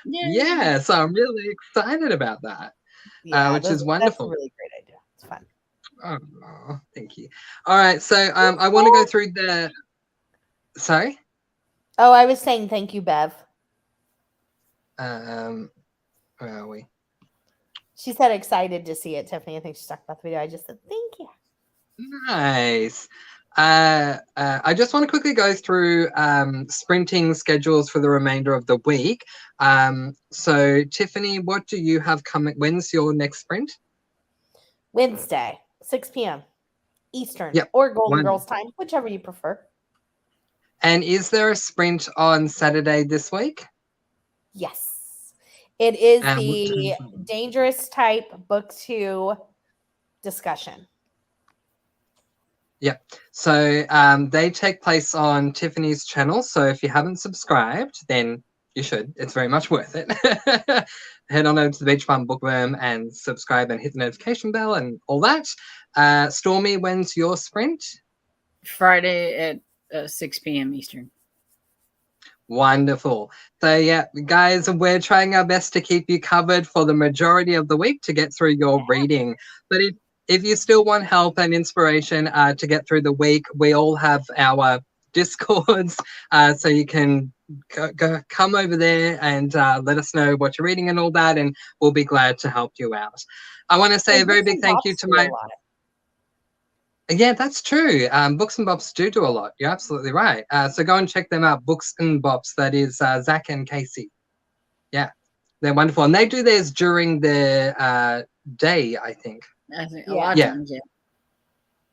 yeah, so I'm really excited about that, which is wonderful. That's a really great idea. It's fun. Oh, thank you. All right, so I want to go through the. Sorry. Oh, I was saying thank you, Bev. Where are we? She said excited to see it, Tiffany. I think she's talking about the video. I just said thank you. Nice. I just want to quickly go through sprinting schedules for the remainder of the week. So, Tiffany, what do you have coming? When's your next sprint? Wednesday, 6 p.m. Eastern, yep. or Golden Girls time, whichever you prefer. And is there a sprint on Saturday this week? Yes. It is the Dangerous Type Book 2 discussion. Yep. So they take place on Tiffany's channel. So if you haven't subscribed, then you should. It's very much worth it. Head on over to the Beach Farm Bookworm and subscribe and hit the notification bell and all that. Stormy, when's your sprint? Friday at 6 p.m. Eastern. Wonderful. So yeah, guys, we're trying our best to keep you covered for the majority of the week to get through your reading. But if you still want help and inspiration to get through the week, we all have our Discords, so you can come over there and let us know what you're reading and all that, and we'll be glad to help you out. I want to say a very big thank you to my... Yeah, that's true. Books and Bops do a lot. You're absolutely right. So go and check them out. Books and Bops. That is Zach and Casey. Yeah, they're wonderful. And they do theirs during the day, I think. I think a lot of times, yeah.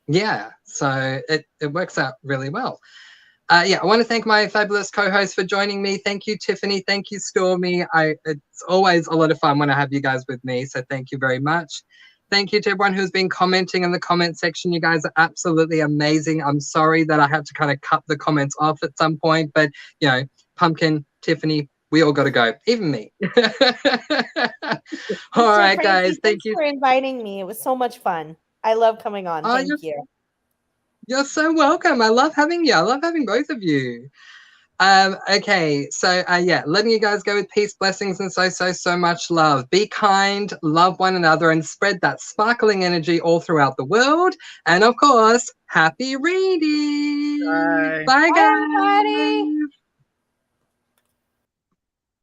Yeah, so it works out really well. Yeah, I want to thank my fabulous co-hosts for joining me. Thank you, Tiffany. Thank you, Stormy. It's always a lot of fun when I have you guys with me, so thank you very much. Thank you to everyone who's been commenting in the comment section. You guys are absolutely amazing. I'm sorry that I had to kind of cut the comments off at some point, but, you know, Pumpkin, Tiffany, we all got to go, even me. All right, guys. Thank you for inviting me. It was so much fun. I love coming on. Thank you. You're so welcome. I love having you. I love having both of you. Okay, so yeah, letting you guys go with peace, blessings, and so much love. Be kind, love one another, and spread that sparkling energy all throughout the world. And of course, happy reading. Bye. Bye, guys. Bye, everybody.